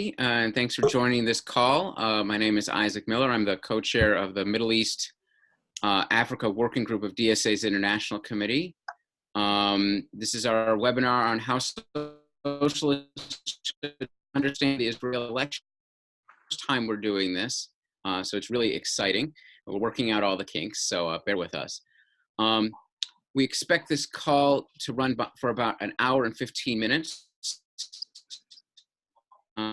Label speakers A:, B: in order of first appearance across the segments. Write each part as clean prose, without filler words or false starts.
A: And thanks for joining this call. My name is Isaac Miller. I'm the co-chair of the Middle East Africa Working Group of DSA's International Committee. This is our webinar on how socialists should understand the Israel election. First time we're doing this, so it's really exciting. We're working out all the kinks, so bear with us. We expect this call to run for about an hour and 15 minutes.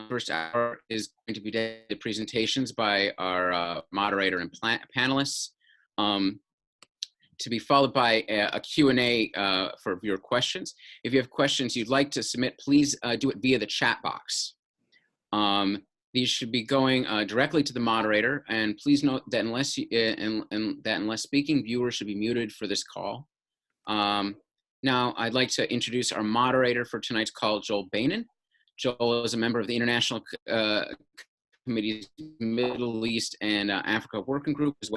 A: First hour is going to be dedicated presentations by our moderator and panelists, to be followed by a Q&A for your questions. If you have questions you'd like to submit, please do it via the chat box. These should be going directly to the moderator, and please note that unless speaking, viewers should be muted for this call. Now, I'd like to introduce our moderator for tonight's call, Joel Bainan. Joel is a member of the International Committee's Middle East and Africa Working Group, as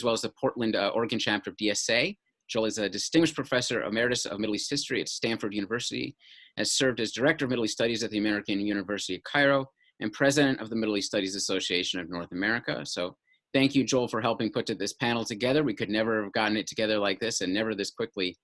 A: well as the Portland, Oregon chapter of DSA. Joel is a distinguished professor emeritus of Middle East history at Stanford University, has served as director of Middle East studies at the American University of Cairo, and president of the Middle East Studies Association of North America. So thank you, Joel, for helping put this panel together. We could never have gotten it together like this, and never this quickly.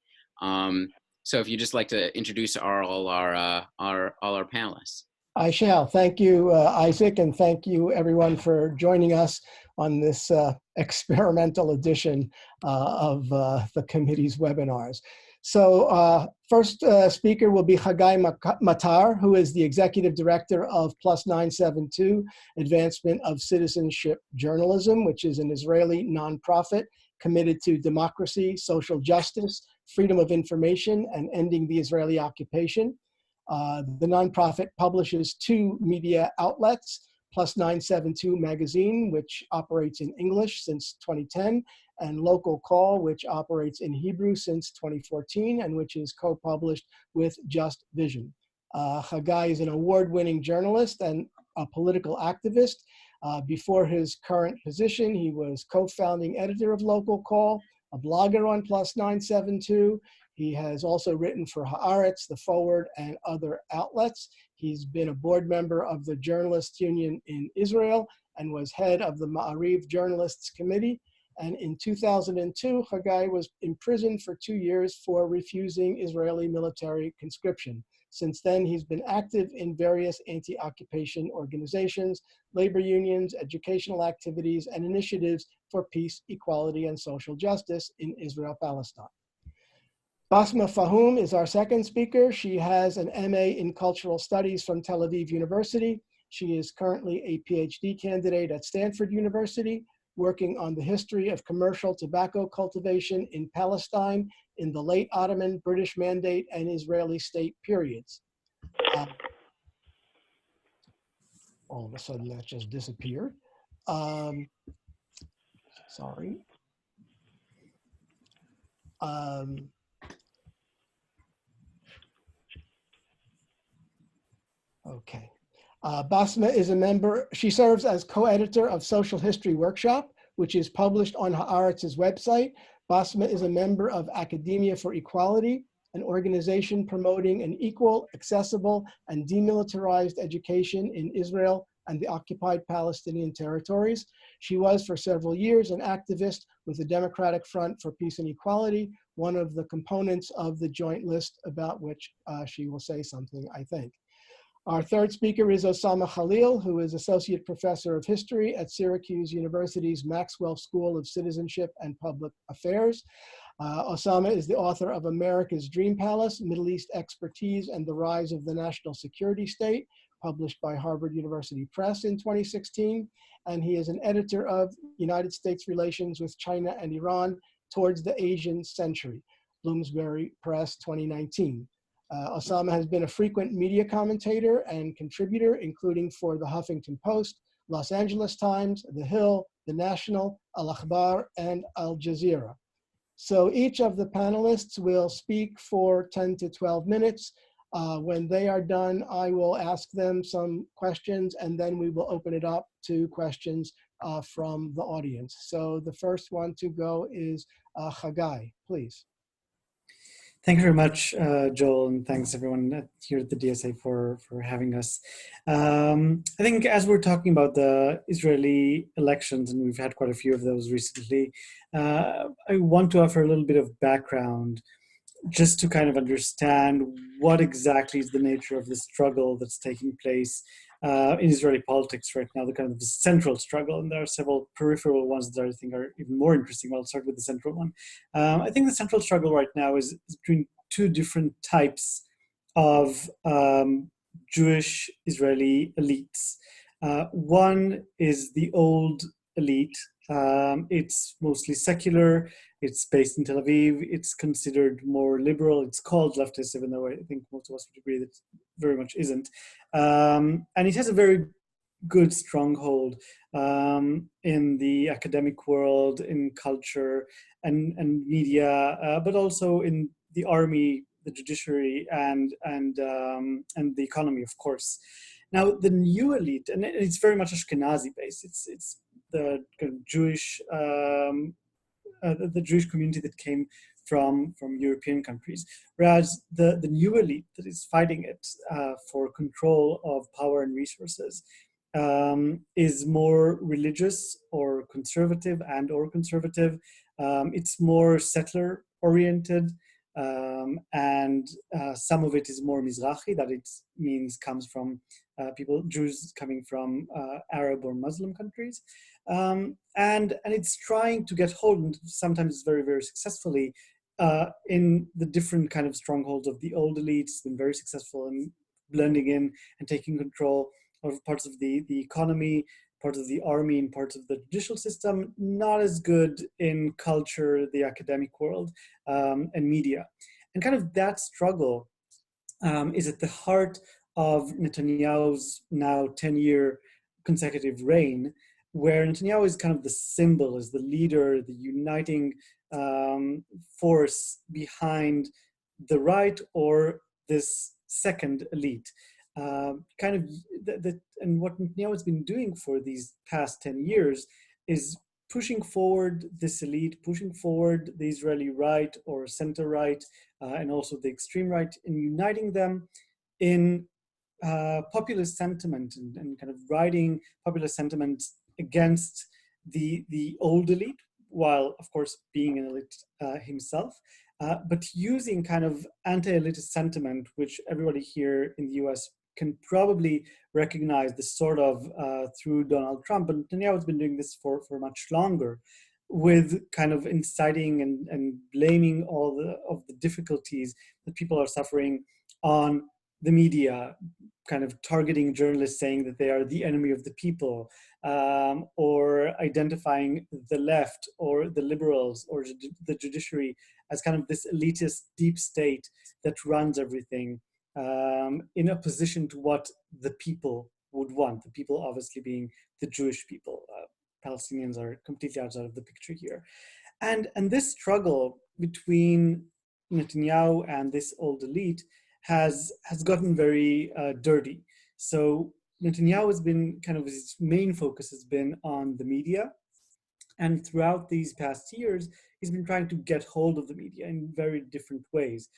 A: So if you'd just like to introduce all our panelists.
B: I shall. Thank you, Isaac, and thank you everyone for joining us on this experimental edition of the committee's webinars. So first speaker will be Haggai Matar, who is the executive director of Plus 972, Advancement of Citizenship Journalism, which is an Israeli nonprofit committed to democracy, social justice, freedom of information, and ending the Israeli occupation. The nonprofit publishes two media outlets, Plus 972 magazine, which operates in English since 2010, and Local Call, which operates in Hebrew since 2014, and which is co-published with Just Vision. Haggai is an award-winning journalist and a political activist. Before his current position, he was co-founding editor of Local Call, a blogger on Plus 972. He has also written for Haaretz, The Forward, and other outlets. He's been a board member of the Journalists Union in Israel and was head of the Ma'ariv Journalists Committee. And in 2002, Haggai was imprisoned for 2 years for refusing Israeli military conscription. Since then, he's been active in various anti-occupation organizations, labor unions, educational activities, and initiatives for peace, equality, and social justice in Israel-Palestine. Basma Fahum is our second speaker. She has an MA in Cultural Studies from Tel Aviv University. She is currently a PhD candidate at Stanford University, working on the history of commercial tobacco cultivation in Palestine in the late Ottoman, British Mandate, and Israeli state periods. All of a sudden that just disappeared. Sorry. Okay. Basma is a member, she serves as co-editor of Social History Workshop, which is published on Haaretz's website. Basma is a member of Academia for Equality, an organization promoting an equal, accessible, and demilitarized education in Israel and the occupied Palestinian territories. She was for several years an activist with the Democratic Front for Peace and Equality, one of the components of the joint list about which she will say something, I think. Our third speaker is Osama Khalil, who is Associate Professor of History at Syracuse University's Maxwell School of Citizenship and Public Affairs. Osama is the author of America's Dream Palace, Middle East Expertise and the Rise of the National Security State, published by Harvard University Press in 2016. And he is an editor of United States Relations with China and Iran Towards the Asian Century, Bloomsbury Press 2019. Osama has been a frequent media commentator and contributor, including for the Huffington Post, Los Angeles Times, The Hill, The National, Al Akhbar, and Al Jazeera. So each of the panelists will speak for 10 to 12 minutes. When they are done, I will ask them some questions, and then we will open it up to questions from the audience. So the first one to go is Haggai, please.
C: Thank you very much, Joel, and thanks everyone here at the DSA for having us. I think as we're talking about the Israeli elections, and we've had quite a few of those recently, I want to offer a little bit of background just to kind of understand what exactly is the nature of the struggle that's taking place in Israeli politics right now, the kind of the central struggle. And there are several peripheral ones that I think are even more interesting. I'll start with the central one. I think the central struggle right now is between two different types of Jewish Israeli elites. One is the old elite. It's mostly secular. It's based in Tel Aviv. It's considered more liberal. It's called leftist, even though I think most of us would agree that it very much isn't. And it has a very good stronghold in the academic world, in culture and media, but also in the army, the judiciary, and the economy, of course. Now, the new elite, and it's very much Ashkenazi based. It's the kind of Jewish the Jewish community that came from European countries, whereas the new elite that is fighting it for control of power and resources is more religious or conservative or conservative. It's more settler oriented, and some of it is more Mizrahi, that it means comes from Jews coming from Arab or Muslim countries. And it's trying to get hold, and sometimes very, very successfully, in the different kind of strongholds of the old elites. It's been very successful in blending in and taking control of parts of the economy, parts of the army, and parts of the judicial system. Not as good in culture, the academic world, and media. And kind of that struggle is at the heart of Netanyahu's now 10-year consecutive reign, where Netanyahu is kind of the symbol, is the leader, the uniting force behind the right or this second elite. And what Netanyahu has been doing for these past 10 years is pushing forward this elite, pushing forward the Israeli right or center right, and also the extreme right, and uniting them in populist sentiment and kind of riding populist sentiment against the old elite, while of course being an elite himself, but using kind of anti-elitist sentiment, which everybody here in the US can probably recognize this sort of through Donald Trump, but Netanyahu has been doing this for much longer, with kind of inciting and blaming all of the difficulties that people are suffering on the media, kind of targeting journalists, saying that they are the enemy of the people, or identifying the left or the liberals or the judiciary as kind of this elitist deep state that runs everything, in opposition to what the people would want. The people obviously being the Jewish people. Palestinians are completely outside of the picture here. And this struggle between Netanyahu and this old elite has gotten very dirty. So Netanyahu has been kind of, his main focus has been on the media. And throughout these past years, he's been trying to get hold of the media in very different ways.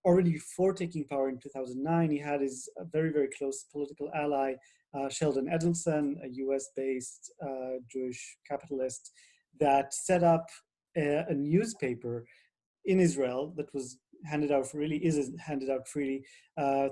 C: Already before taking power in 2009, he had his very, very close political ally, Sheldon Adelson, a US-based Jewish capitalist, that set up a newspaper in Israel that was handed out freely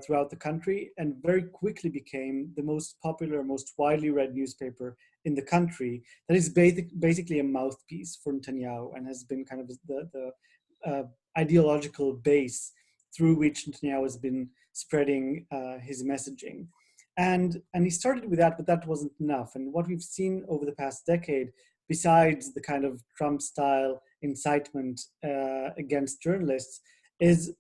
C: throughout the country, and very quickly became the most popular, most widely read newspaper in the country, that is basically a mouthpiece for Netanyahu, and has been kind of the ideological base through which Netanyahu has been spreading his messaging. And he started with that, but that wasn't enough. And what we've seen over the past decade, besides the kind of Trump-style incitement against journalists, is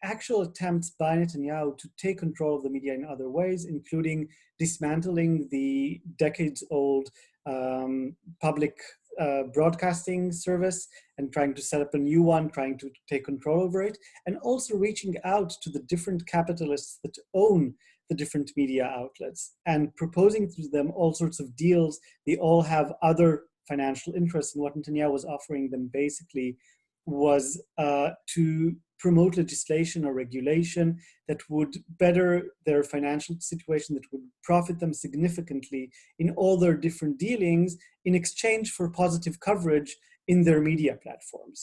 C: actual attempts by Netanyahu to take control of the media in other ways, including dismantling the decades-old public broadcasting service and trying to set up a new one, trying to take control over it, and also reaching out to the different capitalists that own the different media outlets and proposing to them all sorts of deals. They all have other financial interests, and what Netanyahu was offering them basically was to promote legislation or regulation that would better their financial situation, that would profit them significantly in all their different dealings in exchange for positive coverage in their media platforms.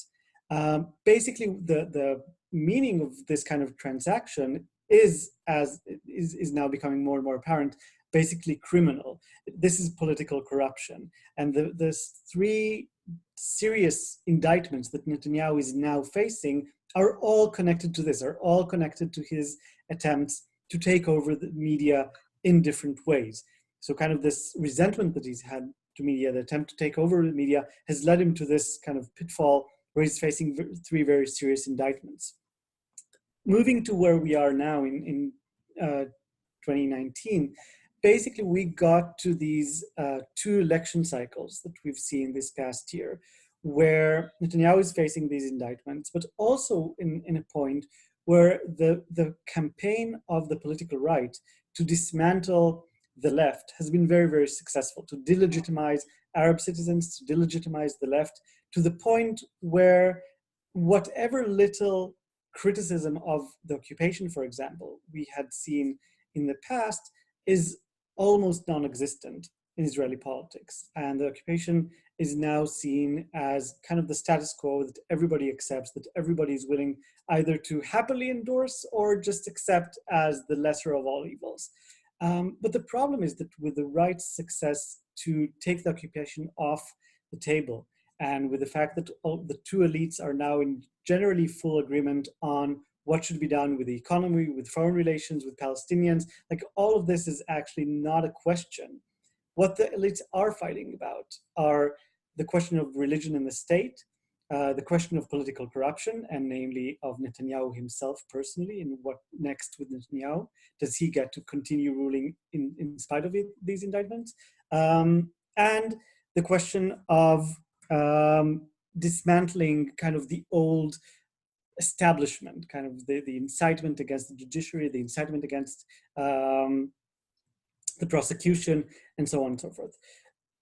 C: Basically, the meaning of this kind of transaction is now becoming more and more apparent, basically criminal. This is political corruption. And there's three serious indictments that Netanyahu is now facing are all connected to this, are all connected to his attempts to take over the media in different ways. So kind of this resentment that he's had to media, the attempt to take over the media, has led him to this kind of pitfall where he's facing three very serious indictments. Moving to where we are now in 2019, basically we got to these two election cycles that we've seen this past year, where Netanyahu is facing these indictments, but also in a point where the campaign of the political right to dismantle the left has been very, very successful, to delegitimize Arab citizens, to delegitimize the left, to the point where whatever little criticism of the occupation, for example, we had seen in the past is almost non-existent in Israeli politics. And the occupation is now seen as kind of the status quo that everybody accepts, that everybody is willing either to happily endorse or just accept as the lesser of all evils. But the problem is that with the right's success to take the occupation off the table, and with the fact that the two elites are now in generally full agreement on what should be done with the economy, with foreign relations, with Palestinians, like all of this is actually not a question. What the elites are fighting about are the question of religion in the state, the question of political corruption, and namely of Netanyahu himself personally, and what next with Netanyahu? Does he get to continue ruling in spite of these indictments? And the question of dismantling kind of the old establishment, kind of the incitement against the judiciary, the incitement against the prosecution, and so on and so forth.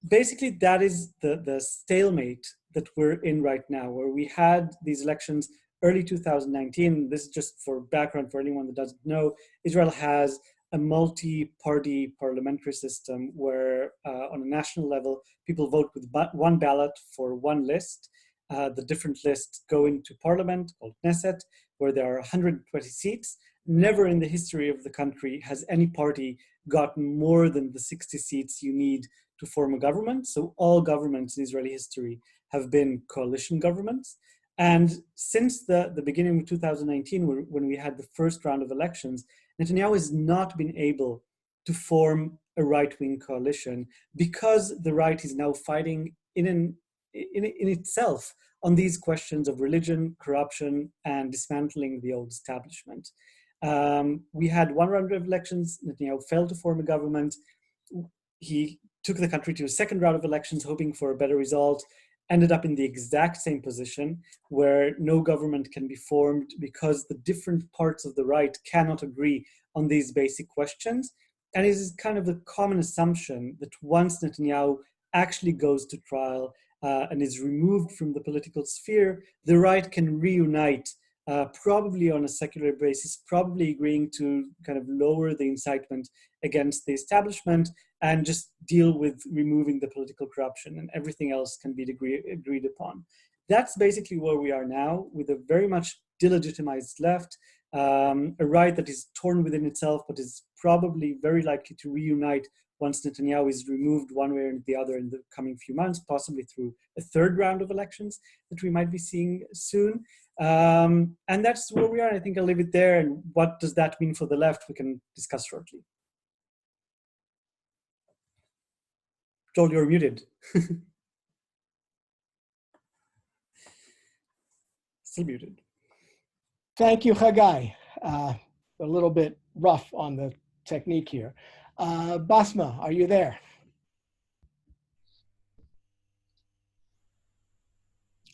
C: Basically, that is the stalemate that we're in right now, where we had these elections early 2019. This is just for background for anyone that doesn't know. Israel has a multi-party parliamentary system where on a national level, people vote with one ballot for one list. The different lists go into parliament called Knesset, where there are 120 seats. Never in the history of the country has any party gotten more than the 60 seats you need to form a government. So all governments in Israeli history have been coalition governments. And since the beginning of 2019, when we had the first round of elections, Netanyahu has not been able to form a right-wing coalition because the right is now fighting in itself on these questions of religion, corruption, and dismantling the old establishment. We had one round of elections. Netanyahu failed to form a government. He took the country to a second round of elections, hoping for a better result, ended up in the exact same position where no government can be formed because the different parts of the right cannot agree on these basic questions. And it is kind of a common assumption that once Netanyahu actually goes to trial and is removed from the political sphere, the right can reunite, probably on a secular basis, probably agreeing to kind of lower the incitement against the establishment and just deal with removing the political corruption, and everything else can be agreed upon. That's basically where we are now, with a very much delegitimized left, a right that is torn within itself, but is probably very likely to reunite once Netanyahu is removed one way or the other in the coming few months, possibly through a third round of elections that we might be seeing soon. And that's where we are. I think I'll leave it there. And what does that mean for the left? We can discuss shortly. Joel, you're muted. Still muted.
B: Thank you, Haggai. A little bit rough on the technique here. Basma, are you there?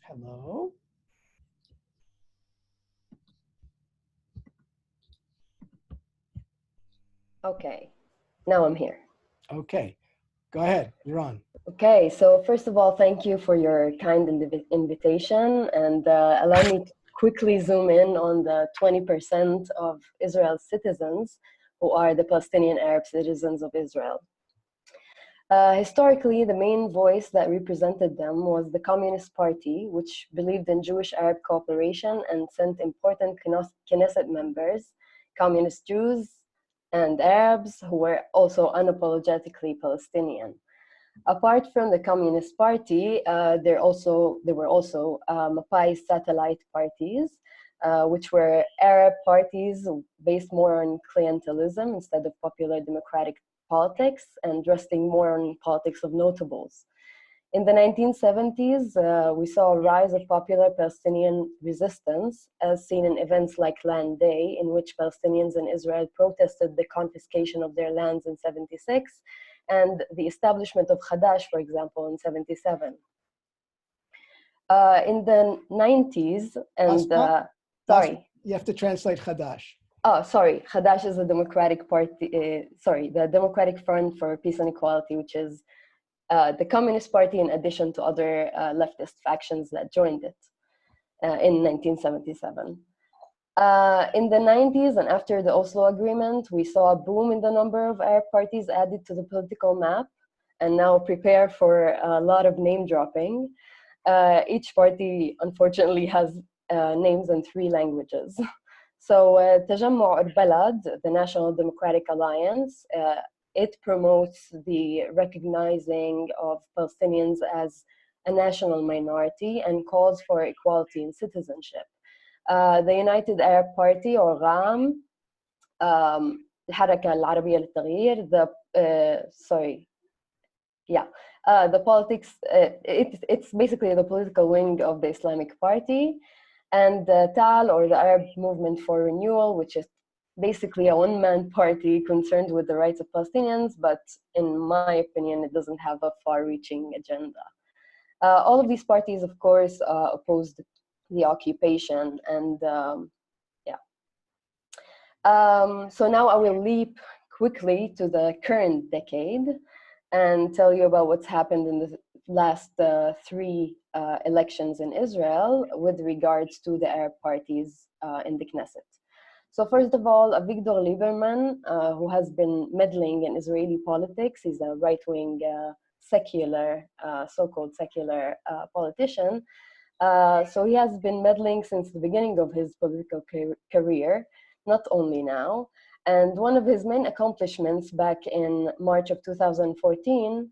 B: Hello?
D: Okay, now I'm here.
B: Okay, go ahead, you're on.
D: Okay, so first of all, thank you for your kind invitation, and allow me quickly zoom in on the 20% of Israel's citizens who are the Palestinian Arab citizens of Israel. Historically, the main voice that represented them was the Communist Party, which believed in Jewish-Arab cooperation and sent important Knesset members, Communist Jews and Arabs, who were also unapologetically Palestinian. Apart from the Communist Party, there were also Mapai satellite parties, which were Arab parties based more on clientelism instead of popular democratic politics and resting more on politics of notables. In the 1970s, we saw a rise of popular Palestinian resistance, as seen in events like Land Day, in which Palestinians in Israel protested the confiscation of their lands in '76, and the establishment of Hadash, for example, in '77. In the 90s, and sorry.
B: You have to translate Hadash.
D: Oh, sorry. Hadash is a democratic party, the Democratic Front for Peace and Equality, which is the Communist Party in addition to other leftist factions that joined it in 1977. In the 90s and after the Oslo Agreement, we saw a boom in the number of Arab parties added to the political map, and now prepare for a lot of name dropping. Each party, unfortunately, has names in 3 languages. So Tajammu' al-Balad, the National Democratic Alliance, it promotes the recognizing of Palestinians as a national minority and calls for equality in citizenship. The United Arab Party, or GAM, الحركة العربية للتغيير, the politics, it's basically the political wing of the Islamic Party, and TAL, or the Arab Movement for Renewal, which is basically a one-man party concerned with the rights of Palestinians, but in my opinion, it doesn't have a far-reaching agenda. All of these parties, of course, opposed the occupation, and so now I will leap quickly to the current decade and tell you about what's happened in the last 3 elections in Israel with regards to the Arab parties in the Knesset. So first of all, Avigdor Lieberman, who has been meddling in Israeli politics, he's a right-wing secular, so-called secular politician. So he has been meddling since the beginning of his political career, not only now. And one of his main accomplishments back in March of 2014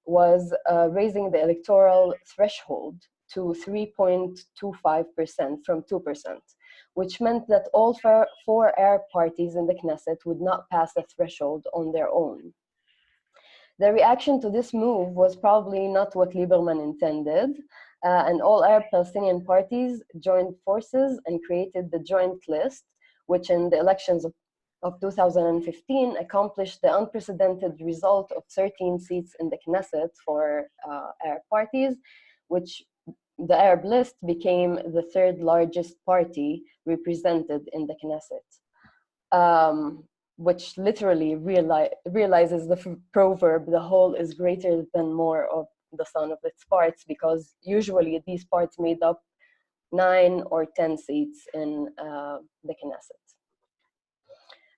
D: was raising the electoral threshold to 3.25% from 2%, which meant that all 4 Arab parties in the Knesset would not pass the threshold on their own. The reaction to this move was probably not what Lieberman intended, and all Arab Palestinian parties joined forces and created the Joint List, which in the elections of 2015 accomplished the unprecedented result of 13 seats in the Knesset for Arab parties, which the Arab List became the 3rd largest party represented in the Knesset, which literally realizes the proverb, the whole is greater than more of the sum of its parts, because usually these parts made up 9 or 10 seats in the Knesset.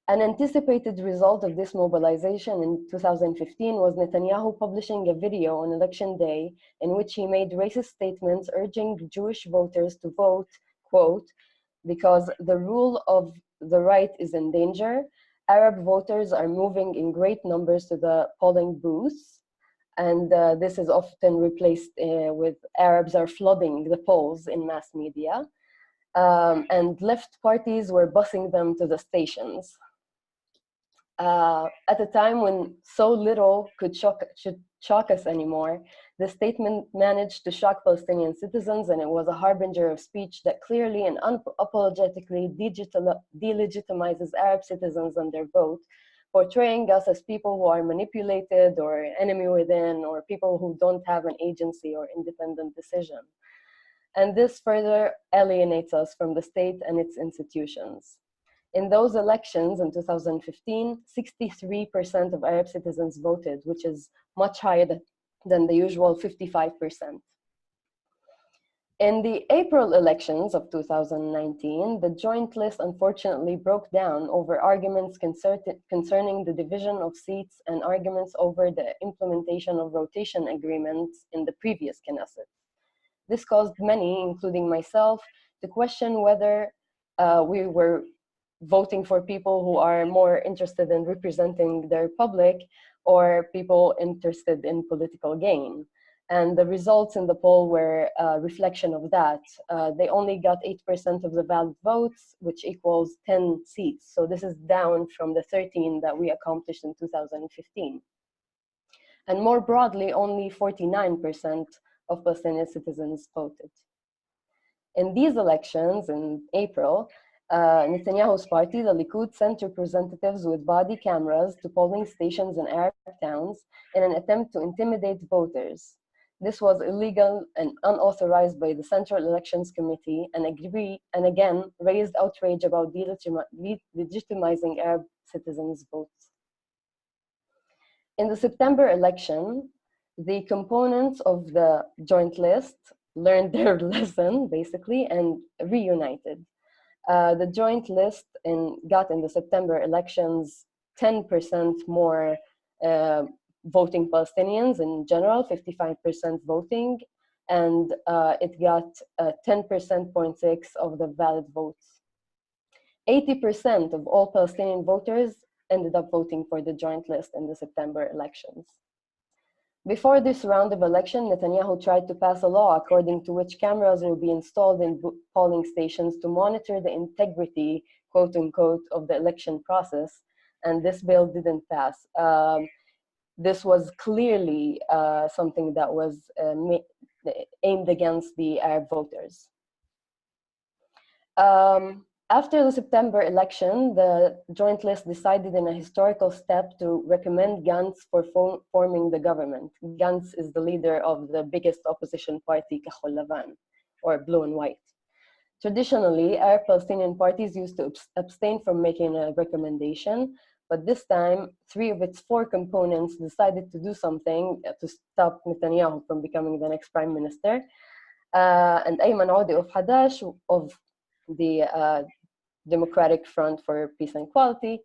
D: An anticipated result of this mobilization in 2015 was Netanyahu publishing a video on election day in which he made racist statements urging Jewish voters to vote, quote, because the rule of the right is in danger. Arab voters are moving in great numbers to the polling booths, and this is often replaced with Arabs are flooding the polls in mass media, and left parties were busing them to the stations. At a time when so little should shock us anymore, the statement managed to shock Palestinian citizens, and it was a harbinger of speech that clearly and unapologetically delegitimizes Arab citizens and their vote, portraying us as people who are manipulated or enemy within, or people who don't have an agency or independent decision. And this further alienates us from the state and its institutions. In those elections in 2015, 63% of Arab citizens voted, which is much higher than the usual 55%. In the April elections of 2019, the joint list unfortunately broke down over arguments concerning the division of seats and arguments over the implementation of rotation agreements in the previous Knesset. This caused many, including myself, to question whether we were voting for people who are more interested in representing their public or people interested in political gain. And the results in the poll were a reflection of that. They only got 8% of the valid votes, which equals 10 seats. So this is down from the 13 that we accomplished in 2015. And more broadly, only 49% of Palestinian citizens voted. In these elections in April, Netanyahu's party, the Likud, sent representatives with body cameras to polling stations in Arab towns in an attempt to intimidate voters. This was illegal and unauthorized by the Central Elections Committee and again raised outrage about legitimizing Arab citizens' votes. In the September election, the components of the joint list learned their lesson, basically, and reunited. The joint list got in the September elections 10% more voting Palestinians in general, 55% voting, and it got 10.6% of the valid votes. 80% of all Palestinian voters ended up voting for the joint list in the September elections. Before this round of election, Netanyahu tried to pass a law according to which cameras will be installed in polling stations to monitor the integrity, quote unquote, of the election process, and this bill didn't pass. This was clearly something that was aimed against the Arab voters. After the September election, the joint list decided in a historical step to recommend Gantz for forming the government. Gantz is the leader of the biggest opposition party, Kahol Lavan, or Blue and White. Traditionally, Arab Palestinian parties used to abstain from making a recommendation, but this time, 3 of its 4 components decided to do something to stop Netanyahu from becoming the next prime minister. And Ayman Audi of Hadash, of the Democratic Front for Peace and Equality,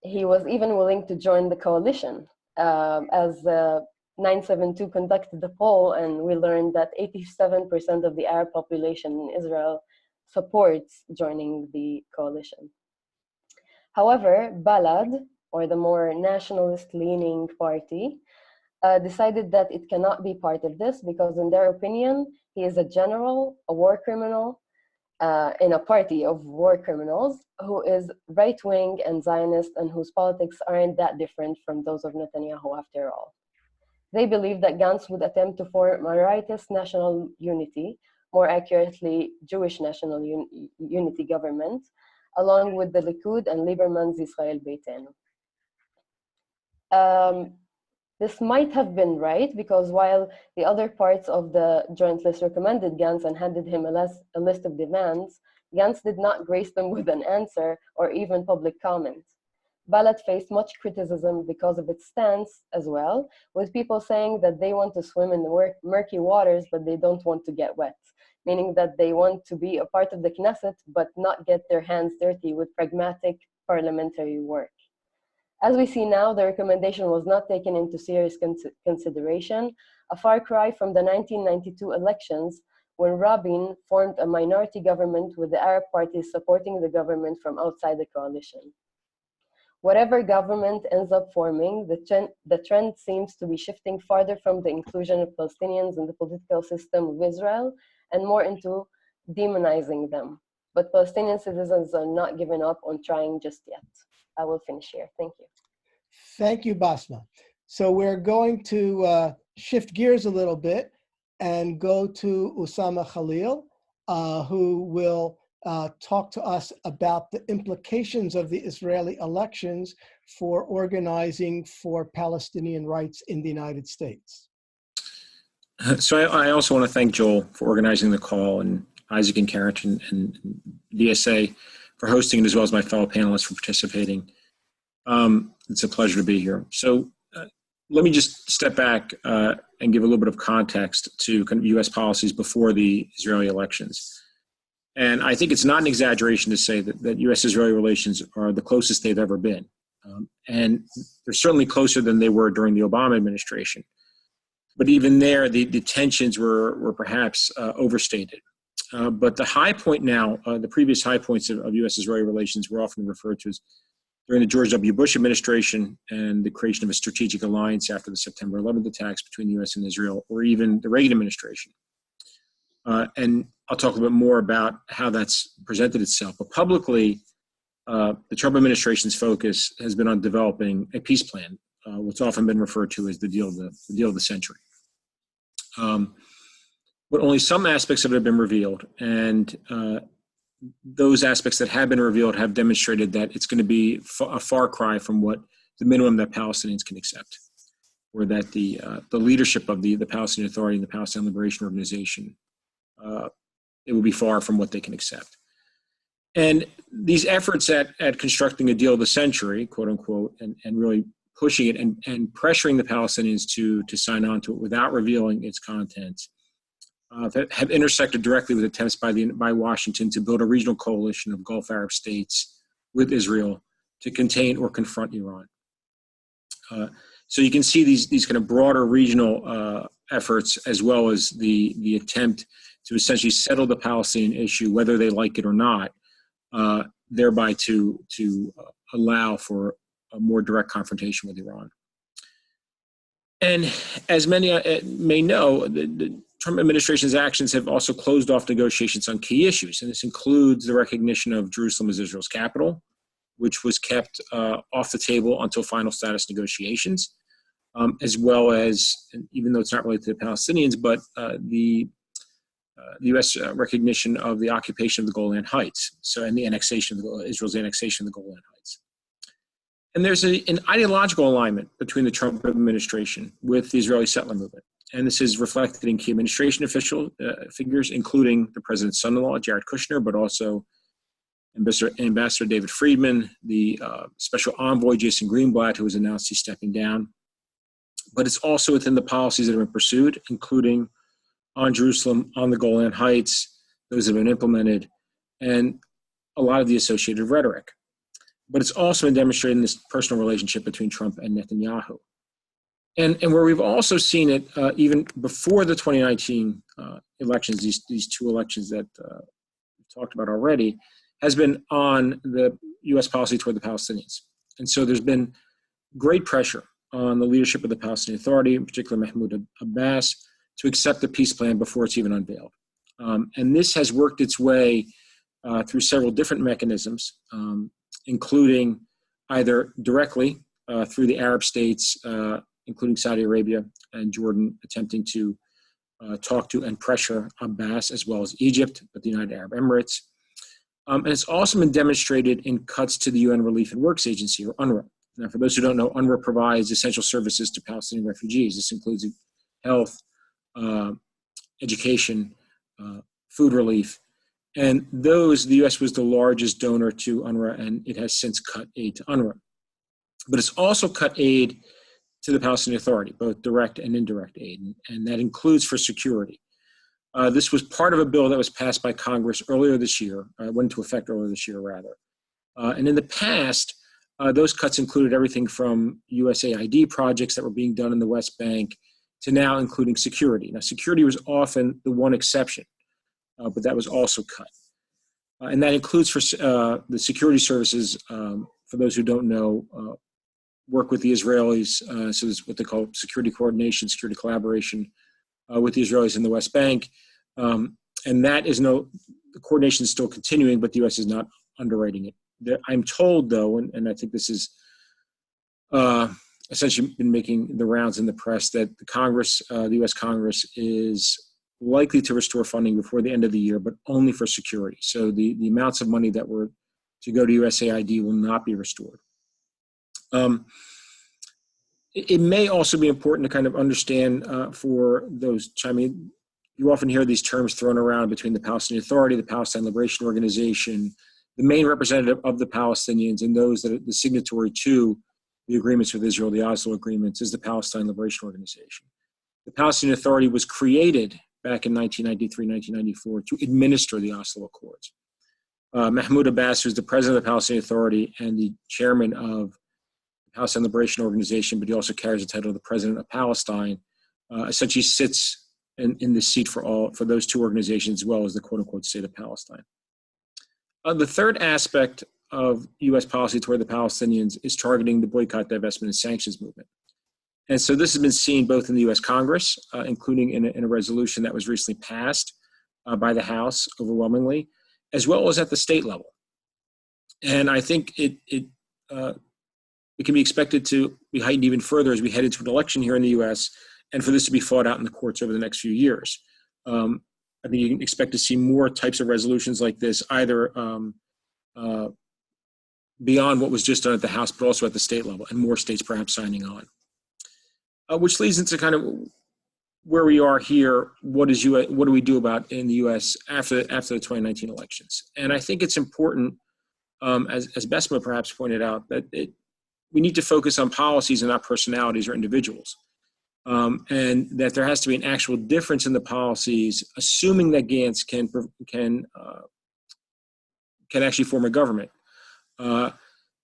D: he was even willing to join the coalition. As 972 conducted the poll, and we learned that 87% of the Arab population in Israel supports joining the coalition. However, Balad, or the more nationalist-leaning party, decided that it cannot be part of this because, in their opinion, he is a general, a war criminal, in a party of war criminals who is right-wing and Zionist and whose politics aren't that different from those of Netanyahu after all. They believe that Gantz would attempt to form a righteous national unity, more accurately Jewish national unity government, along with the Likud and Lieberman's Israel Beitenu. This might have been right because while the other parts of the joint list recommended Gantz and handed him a list of demands, Gantz did not grace them with an answer or even public comment. Balad faced much criticism because of its stance as well, with people saying that they want to swim in the murky waters, but they don't want to get wet, meaning that they want to be a part of the Knesset, but not get their hands dirty with pragmatic parliamentary work. As we see now, the recommendation was not taken into serious consideration, a far cry from the 1992 elections when Rabin formed a minority government with the Arab parties supporting the government from outside the coalition. Whatever government ends up forming, the trend seems to be shifting farther from the inclusion of Palestinians in the political system of Israel and more into demonizing them. But Palestinian citizens are not giving up on trying just yet. I will finish here. Thank you.
B: Thank you, Basma. So we're going to shift gears a little bit and go to Usama Khalil, who will talk to us about the implications of the Israeli elections for organizing for Palestinian rights in the United States.
E: So I also want to thank Joel for organizing the call, and Isaac and Karen and DSA for hosting it, as well as my fellow panelists for participating. It's a pleasure to be here. So let me just step back. and give a little bit of context to kind of U.S. policies before the Israeli elections. And I think it's not an exaggeration to say that U.S.-Israeli relations are the closest they've ever been. And they're certainly closer than they were during the Obama administration. But even there, the tensions were perhaps overstated. But the high point now, the previous high points of U.S.-Israeli relations were often referred to as during the George W. Bush administration and the creation of a strategic alliance after the September 11th attacks between the U.S. and Israel, or even the Reagan administration. And I'll talk a little bit more about how that's presented itself. But publicly, the Trump administration's focus has been on developing a peace plan, what's often been referred to as the deal of the century. But only some aspects of it have been revealed, and those aspects that have been revealed have demonstrated that it's going to be a far cry from what the minimum that Palestinians can accept, or that the leadership of the Palestinian Authority and the Palestine Liberation Organization, it will be far from what they can accept. And these efforts at constructing a deal of the century, quote unquote, and really pushing it and pressuring the Palestinians to sign on to it without revealing its contents, that have intersected directly with attempts by Washington to build a regional coalition of Gulf Arab states with Israel to contain or confront Iran. So you can see these kind of broader regional efforts, as well as the attempt to essentially settle the Palestinian issue, whether they like it or not, thereby to allow for a more direct confrontation with Iran. And as many may know, the Trump administration's actions have also closed off negotiations on key issues, and this includes the recognition of Jerusalem as Israel's capital, which was kept off the table until final status negotiations, as well as, even though it's not related to the Palestinians, but the U.S. recognition of the occupation of the Golan Heights, and the annexation of Israel's annexation of the Golan Heights. And there's an ideological alignment between the Trump administration with the Israeli settler movement. And this is reflected in key administration figures, including the president's son-in-law, Jared Kushner, but also Ambassador David Friedman, the special envoy, Jason Greenblatt, who has announced he's stepping down. But it's also within the policies that have been pursued, including on Jerusalem, on the Golan Heights, those have been implemented, and a lot of the associated rhetoric. But it's also been demonstrated in this personal relationship between Trump and Netanyahu. And where we've also seen it even before the 2019 elections, these two elections that we've talked about already, has been on the U.S. policy toward the Palestinians. And so there's been great pressure on the leadership of the Palestinian Authority, in particular Mahmoud Abbas, to accept the peace plan before it's even unveiled. And this has worked its way through several different mechanisms, including either directly through the Arab states, including Saudi Arabia and Jordan, attempting to talk to and pressure Abbas, as well as Egypt, but the United Arab Emirates. And it's also been demonstrated in cuts to the UN Relief and Works Agency, or UNRWA. Now, for those who don't know, UNRWA provides essential services to Palestinian refugees. This includes health, education, food relief. And those, the U.S. was the largest donor to UNRWA, and it has since cut aid to UNRWA. But it's also cut aid to the Palestinian Authority, both direct and indirect aid, and that includes for security. This was part of a bill that was passed by Congress earlier this year, went into effect earlier this year, rather. And in the past, those cuts included everything from USAID projects that were being done in the West Bank to now including security. Now, security was often the one exception, but that was also cut. And that includes for the security services, for those who don't know, work with the Israelis, so there's what they call security coordination, security collaboration with the Israelis in the West Bank. And that is the coordination is still continuing, but the U.S. is not underwriting it. I'm told, though, and I think this is essentially been making the rounds in the press, that the U.S. Congress is likely to restore funding before the end of the year, but only for security. So the amounts of money that were to go to USAID will not be restored. It may also be important to kind of understand for those chiming. You often hear these terms thrown around between the Palestinian Authority, the Palestine Liberation Organization, the main representative of the Palestinians, and those that are the signatory to the agreements with Israel, the Oslo agreements, is the Palestine Liberation Organization. The Palestinian Authority was created back in 1993, 1994 to administer the Oslo Accords. Mahmoud Abbas, who's the president of the Palestinian Authority and the chairman of the Palestine Liberation Organization, but he also carries the title of the president of Palestine, essentially sits in the seat for those two organizations, as well as the quote-unquote state of Palestine. The third aspect of U.S. policy toward the Palestinians is targeting the boycott, divestment, and sanctions movement. And so this has been seen both in the U.S. Congress, including in a resolution that was recently passed by the House overwhelmingly, as well as at the state level. And I think it can be expected to be heightened even further as we head into an election here in the U.S. and for this to be fought out in the courts over the next few years. I think you can expect to see more types of resolutions like this, either beyond what was just done at the House, but also at the state level, and more states perhaps signing on. Which leads into kind of where we are here. What do we do about in the U.S. after the 2019 elections? And I think it's important, as Besma perhaps pointed out, that we need to focus on policies and not personalities or individuals. And that there has to be an actual difference in the policies, assuming that Gantz can actually form a government. That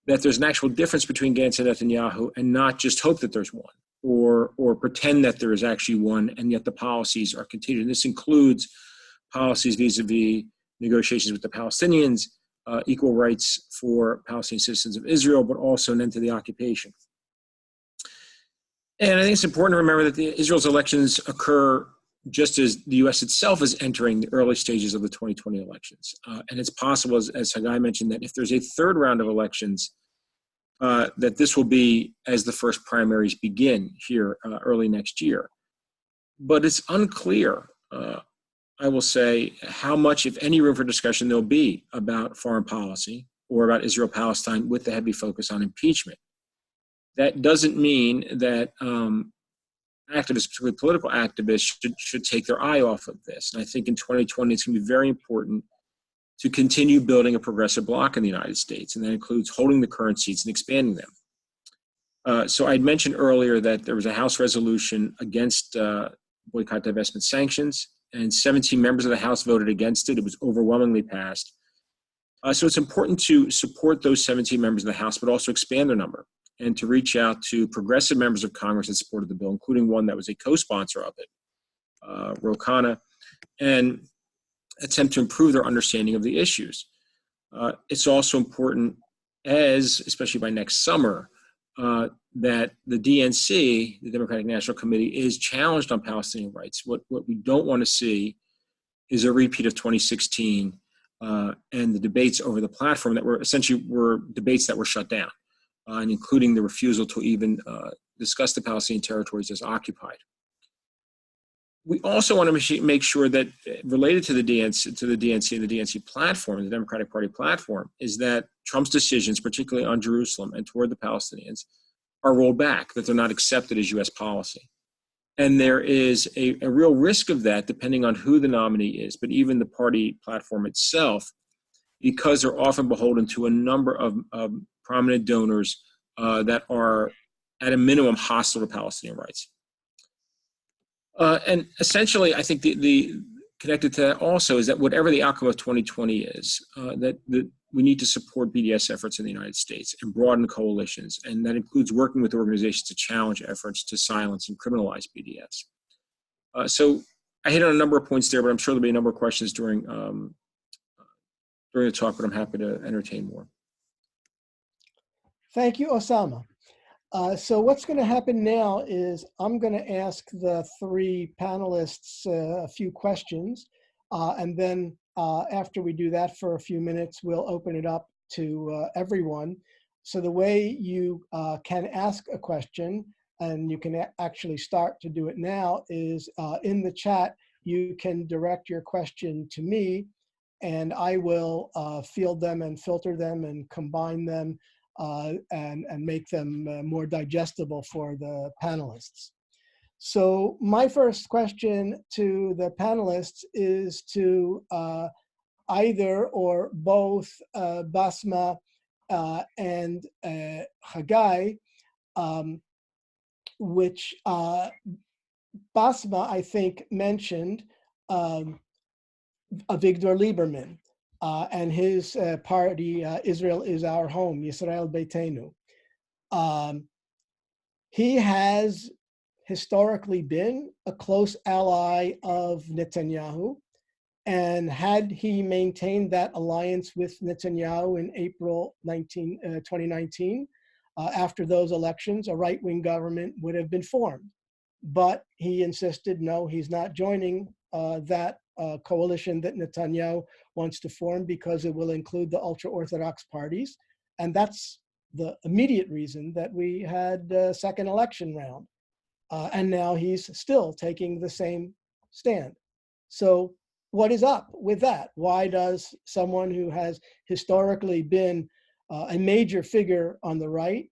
E: there's an actual difference between Gantz and Netanyahu, and not just hope that there's one, or pretend that there is actually one, and yet the policies are continued. And this includes policies vis-a-vis negotiations with the Palestinians, equal rights for Palestinian citizens of Israel, but also an end to the occupation. And I think it's important to remember that Israel's elections occur just as the U.S. itself is entering the early stages of the 2020 elections. And it's possible, as Haggai mentioned, that if there's a third round of elections, that this will be as the first primaries begin here early next year. But it's unclear, I will say, how much, if any, room for discussion there'll be about foreign policy or about Israel-Palestine with the heavy focus on impeachment. That doesn't mean that activists, particularly political activists, should take their eye off of this. And I think in 2020, it's going to be very important to continue building a progressive bloc in the United States, and that includes holding the current seats and expanding them. So I'd mentioned earlier that there was a House resolution against boycott, divestment, sanctions, and 17 members of the House voted against it. It was overwhelmingly passed. So it's important to support those 17 members of the House, but also expand their number, and to reach out to progressive members of Congress that supported the bill, including one that was a co-sponsor of it, Ro Khanna, and attempt to improve their understanding of the issues. It's also important, especially by next summer, that the DNC, the Democratic National Committee, is challenged on Palestinian rights. What we don't want to see is a repeat of 2016 and the debates over the platform that were debates that were shut down. And including the refusal to even discuss the Palestinian territories as occupied. We also want to make sure that, related to the DNC and the DNC platform, the Democratic Party platform, is that Trump's decisions, particularly on Jerusalem and toward the Palestinians, are rolled back, that they're not accepted as U.S. policy. And there is a real risk of that, depending on who the nominee is, but even the party platform itself, because they're often beholden to a number of prominent donors that are, at a minimum, hostile to Palestinian rights. And essentially, I think the connected to that also is that whatever the outcome of 2020 is, that we need to support BDS efforts in the United States and broaden coalitions, and that includes working with organizations to challenge efforts to silence and criminalize BDS. So I hit on a number of points there, but I'm sure there'll be a number of questions during the talk, but I'm happy to entertain more.
B: Thank you, Osama. So what's going to happen now is I'm going to ask the three panelists a few questions, and then after we do that for a few minutes, we'll open it up to everyone. So the way you can ask a question, and you can actually start to do it now, is in the chat, you can direct your question to me, and I will field them and filter them and combine them and make them more digestible for the panelists. So my first question to the panelists is to either or both Basma and Haggai, which Basma, I think, mentioned Avigdor Lieberman and his party, Israel is Our Home, Yisrael Beitenu. He has historically been a close ally of Netanyahu. And had he maintained that alliance with Netanyahu in April 2019, after those elections, a right-wing government would have been formed. But he insisted, no, he's not joining that coalition that Netanyahu wants to form because it will include the ultra-Orthodox parties. And that's the immediate reason that we had a second election round. And now he's still taking the same stand. So what is up with that? Why does someone who has historically been a major figure on the right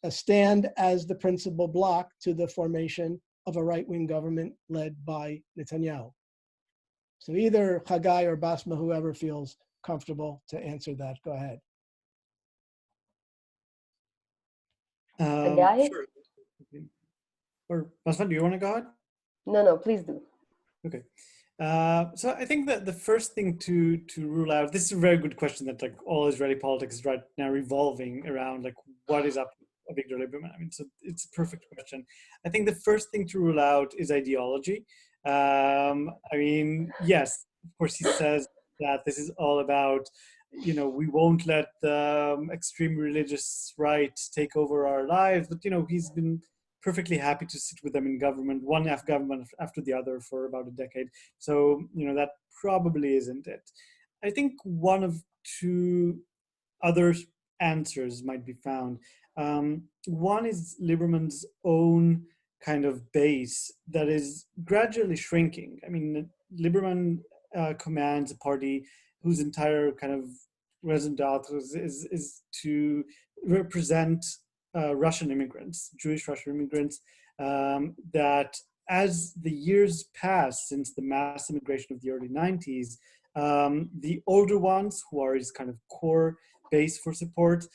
B: stand as the principal bloc to the formation of a right-wing government led by Netanyahu? So either Haggai or Basma, whoever feels comfortable to answer that, go ahead.
D: Haggai?
C: Sure. Or Basma, do you want to go ahead?
D: No, please do.
C: Okay. So I think that the first thing to rule out, this is a very good question that like all Israeli politics is right now revolving around, like what is up with Avigdor Lieberman? I mean, so it's a perfect question. I think the first thing to rule out is ideology. I mean, yes, of course he says that this is all about, you know, we won't let the extreme religious right take over our lives, but, you know, he's been perfectly happy to sit with them in government, one government after the other for about a decade. So, you know, that probably isn't it. I think one of two other answers might be found. One is Lieberman's own kind of base that is gradually shrinking. I mean, Lieberman commands a party whose entire kind of raison d'etre is to represent Russian immigrants, Jewish Russian immigrants, that as the years pass since the mass immigration of the early 90s, the older ones, who are his kind of core base for support,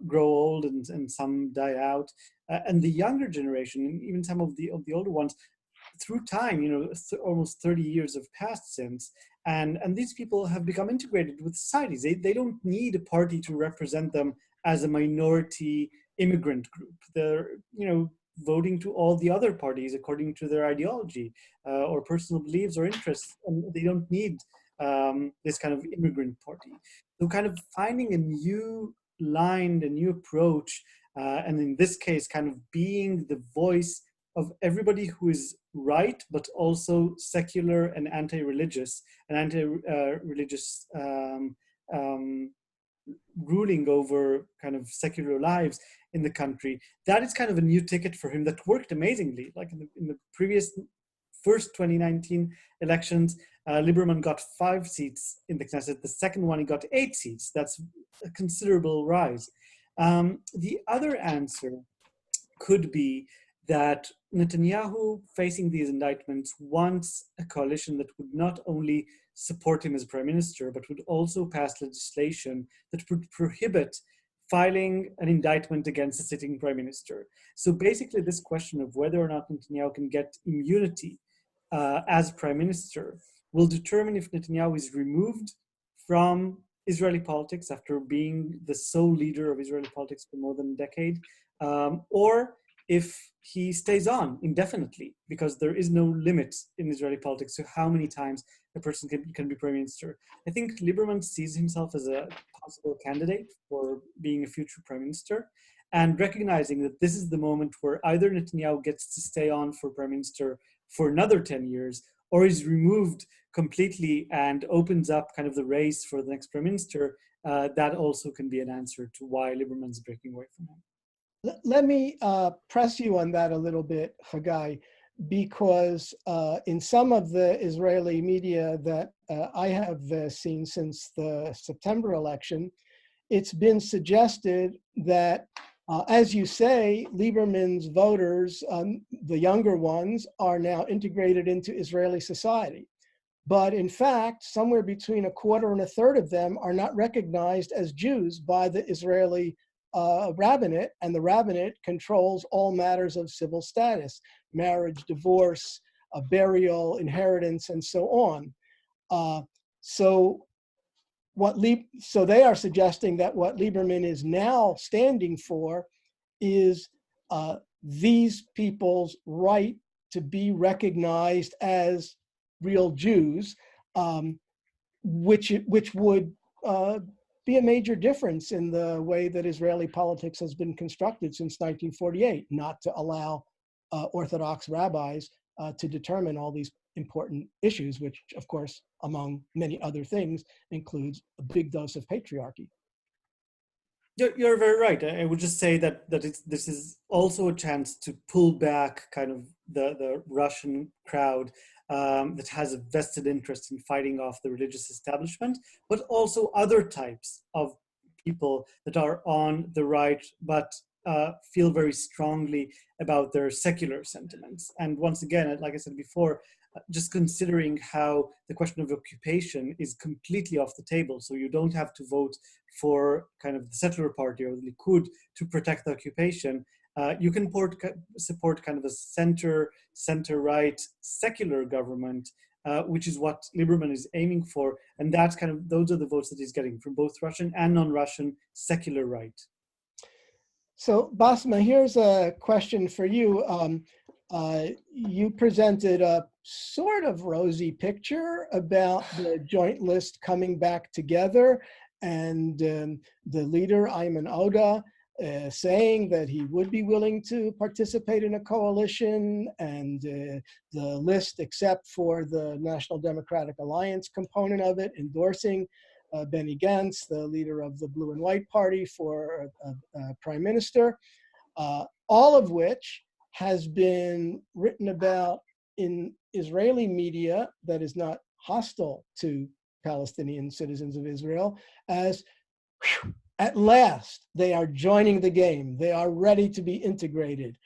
C: grow old and some die out. And the younger generation, even some of the older ones, through time, you know, almost 30 years have passed since, and these people have become integrated with societies. They don't need a party to represent them as a minority immigrant group. They're, you know, voting to all the other parties according to their ideology or personal beliefs or interests, and they don't need this kind of immigrant party. So kind of finding a new line, a new approach, and in this case, kind of being the voice of everybody who is right, but also secular and anti-religious, ruling over kind of secular lives in the country. That is kind of a new ticket for him that worked amazingly. Like in the previous first 2019 elections, Lieberman got 5 seats in the Knesset. The second one, he got 8 seats. That's a considerable rise. The other answer could be that Netanyahu, facing these indictments, wants a coalition that would not only support him as prime minister, but would also pass legislation that would prohibit filing an indictment against a sitting prime minister. So basically this question of whether or not Netanyahu can get immunity as prime minister will determine if Netanyahu is removed from Israeli politics after being the sole leader of Israeli politics for more than a decade, or if he stays on indefinitely, because there is no limit in Israeli politics to how many times a person can be prime minister. I think Lieberman sees himself as a possible candidate for being a future prime minister, and recognizing that this is the moment where either Netanyahu gets to stay on for prime minister for another 10 years, or is removed completely and opens up kind of the race for the next prime minister. That also can be an answer to why Lieberman's breaking away from him.
B: Let me press you on that a little bit, Haggai, because in some of the Israeli media that I have seen since the September election, it's been suggested that, as you say, Lieberman's voters, the younger ones, are now integrated into Israeli society. But in fact, somewhere between a quarter and a third of them are not recognized as Jews by the Israeli rabbinate, and the rabbinate controls all matters of civil status, marriage, divorce, burial, inheritance, and so on. So they are suggesting that what Lieberman is now standing for is these people's right to be recognized as real Jews, which would be a major difference in the way that Israeli politics has been constructed since 1948, not to allow Orthodox rabbis to determine all these important issues, which, of course, among many other things, includes a big dose of patriarchy.
C: You're very right. I would just say that this is also a chance to pull back kind of the Russian crowd that has a vested interest in fighting off the religious establishment, but also other types of people that are on the right, but feel very strongly about their secular sentiments. And once again, like I said before, just considering how the question of occupation is completely off the table. So you don't have to vote for kind of the settler party or the Likud to protect the occupation. You can support kind of a center-right secular government, which is what Lieberman is aiming for. And that's kind of, those are the votes that he's getting from both Russian and non-Russian secular right.
B: So Basma, here's a question for you. You presented a sort of rosy picture about the joint list coming back together, and the leader, Ayman Odeh, saying that he would be willing to participate in a coalition, and the list, except for the National Democratic Alliance component of it, endorsing Benny Gantz, the leader of the Blue and White Party, for prime minister, all of which has been written about in Israeli media that is not hostile to Palestinian citizens of Israel as, whew, at last, they are joining the game. They are ready to be integrated.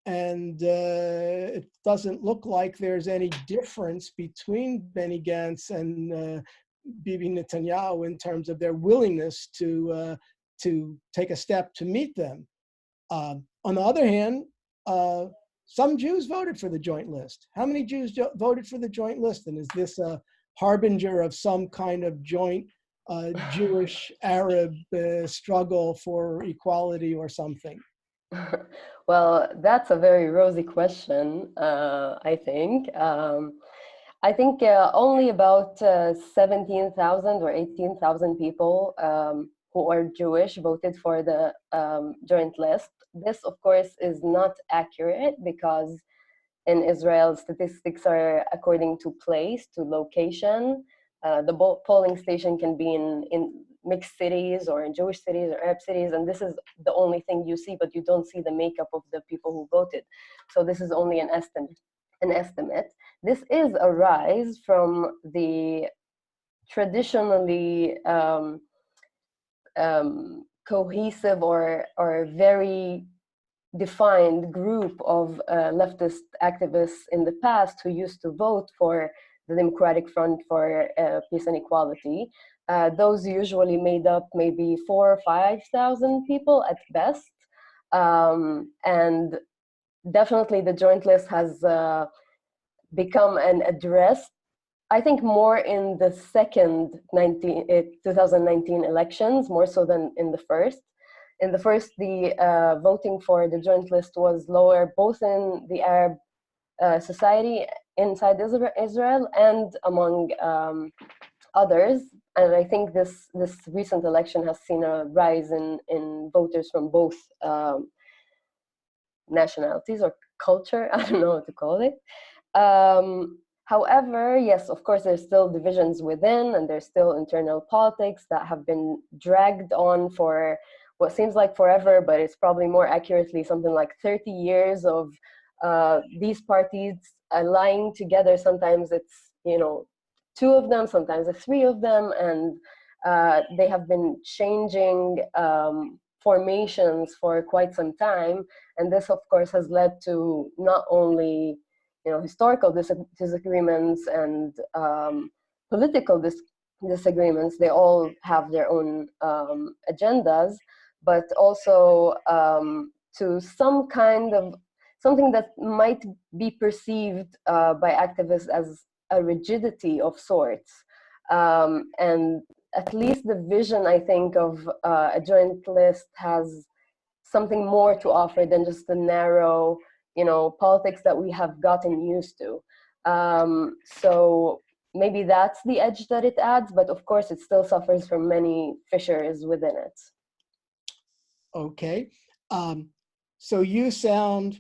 B: It doesn't look like there's any difference between Benny Gantz and Bibi Netanyahu in terms of their willingness to take a step to meet them. On the other hand, some Jews voted for the joint list. How many Jews voted for the joint list? And is this a harbinger of some kind of joint Jewish-Arab struggle for equality or something?
D: Well, that's a very rosy question, I think. I think only about 17,000 or 18,000 people who are Jewish voted for the joint list. This, of course, is not accurate because in Israel, statistics are according to place, to location. The polling station can be in mixed cities or in Jewish cities or Arab cities, and this is the only thing you see, but you don't see the makeup of the people who voted. So this is only an estimate. This is a rise from the traditionally cohesive or very defined group of leftist activists in the past who used to vote for the Democratic Front for Peace and Equality. Those usually made up maybe 4,000 or 5,000 people at best. And definitely the joint list has become an address, I think, more in the second 2019 elections, more so than in the first. In the first, the voting for the joint list was lower, both in the Arab society inside Israel and among others. And I think this recent election has seen a rise in voters from both nationalities or culture, I don't know what to call it. However, yes, of course, there's still divisions within, and there's still internal politics that have been dragged on for what seems like forever, but it's probably more accurately something like 30 years of these parties allying together. Sometimes it's, two of them, sometimes it's three of them, and they have been changing formations for quite some time. And this, of course, has led to not only historical disagreements and political disagreements. They all have their own agendas, but also to some kind of something that might be perceived by activists as a rigidity of sorts. And at least the vision, I think, of a joint list has something more to offer than just the narrow, politics that we have gotten used to. So maybe that's the edge that it adds, but of course it still suffers from many fissures within it.
B: Okay. So you sound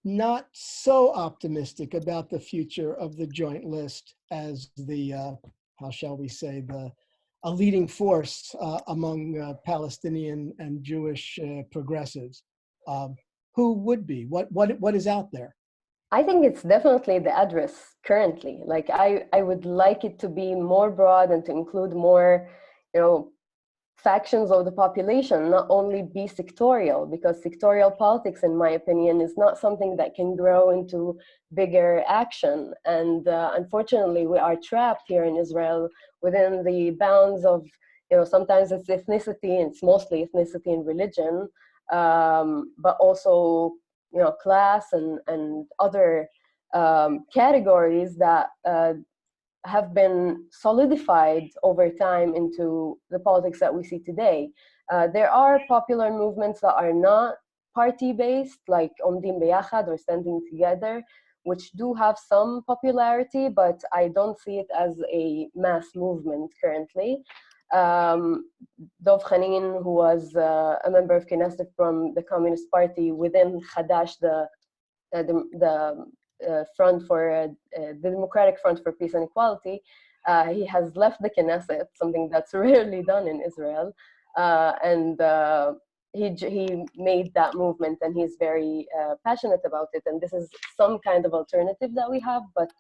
B: not so optimistic about the future of the joint list as the, how shall we say, a leading force among Palestinian and Jewish progressives. Who would be? What is out there?
D: I think it's definitely the address currently. Like I would like it to be more broad and to include more, factions of the population, not only be sectorial, because sectorial politics, in my opinion, is not something that can grow into bigger action. And unfortunately, we are trapped here in Israel within the bounds of, sometimes it's ethnicity, and it's mostly ethnicity and religion, but also, class and other categories that have been solidified over time into the politics that we see today. There are popular movements that are not party-based, like Omdim Beyachad or Standing Together, which do have some popularity, but I don't see it as a mass movement currently. Dov Khanin, who was a member of Knesset from the Communist Party within Hadash, the front for the Democratic Front for Peace and Equality, he has left the Knesset, something that's rarely done in Israel, and he made that movement, and he's very passionate about it. And this is some kind of alternative that we have, but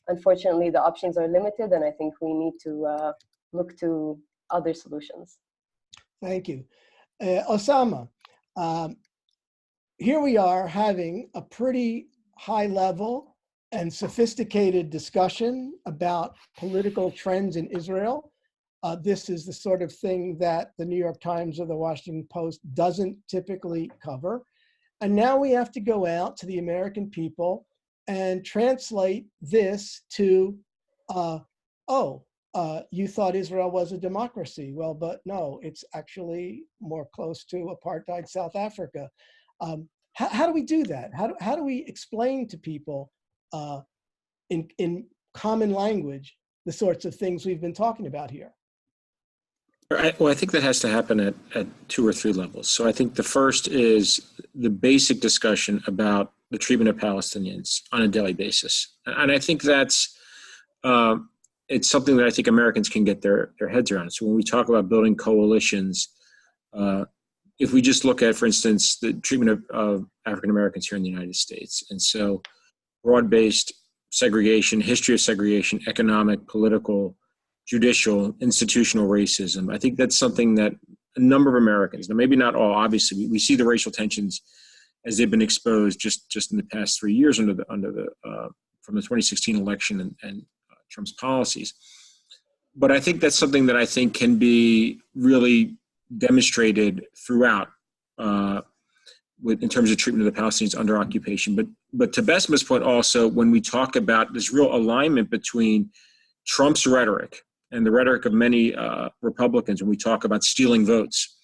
D: unfortunately the options are limited, and I think we need to look to other solutions.
B: Thank you. Osama, here we are having a pretty high level and sophisticated discussion about political trends in Israel. This is the sort of thing that the New York Times or the Washington Post doesn't typically cover. And now we have to go out to the American people and translate this to, you thought Israel was a democracy. Well, but no, it's actually more close to apartheid South Africa. How do we do that? How do we explain to people in common language the sorts of things we've been talking about here?
E: Well, I think that has to happen at 2 or 3 levels. So I think the first is the basic discussion about the treatment of Palestinians on a daily basis. And I think that's, it's something that I think Americans can get their heads around. So when we talk about building coalitions, if we just look at, for instance, the treatment of African Americans here in the United States, and so broad-based segregation, history of segregation, economic, political, judicial, institutional racism, I think that's something that a number of Americans, now maybe not all, obviously, we see the racial tensions as they've been exposed just in the past 3 years from the 2016 election and Trump's policies. But I think that's something that I think can be really demonstrated throughout in terms of treatment of the Palestinians under occupation. But to Besma's point also, when we talk about this real alignment between Trump's rhetoric and the rhetoric of many Republicans, when we talk about stealing votes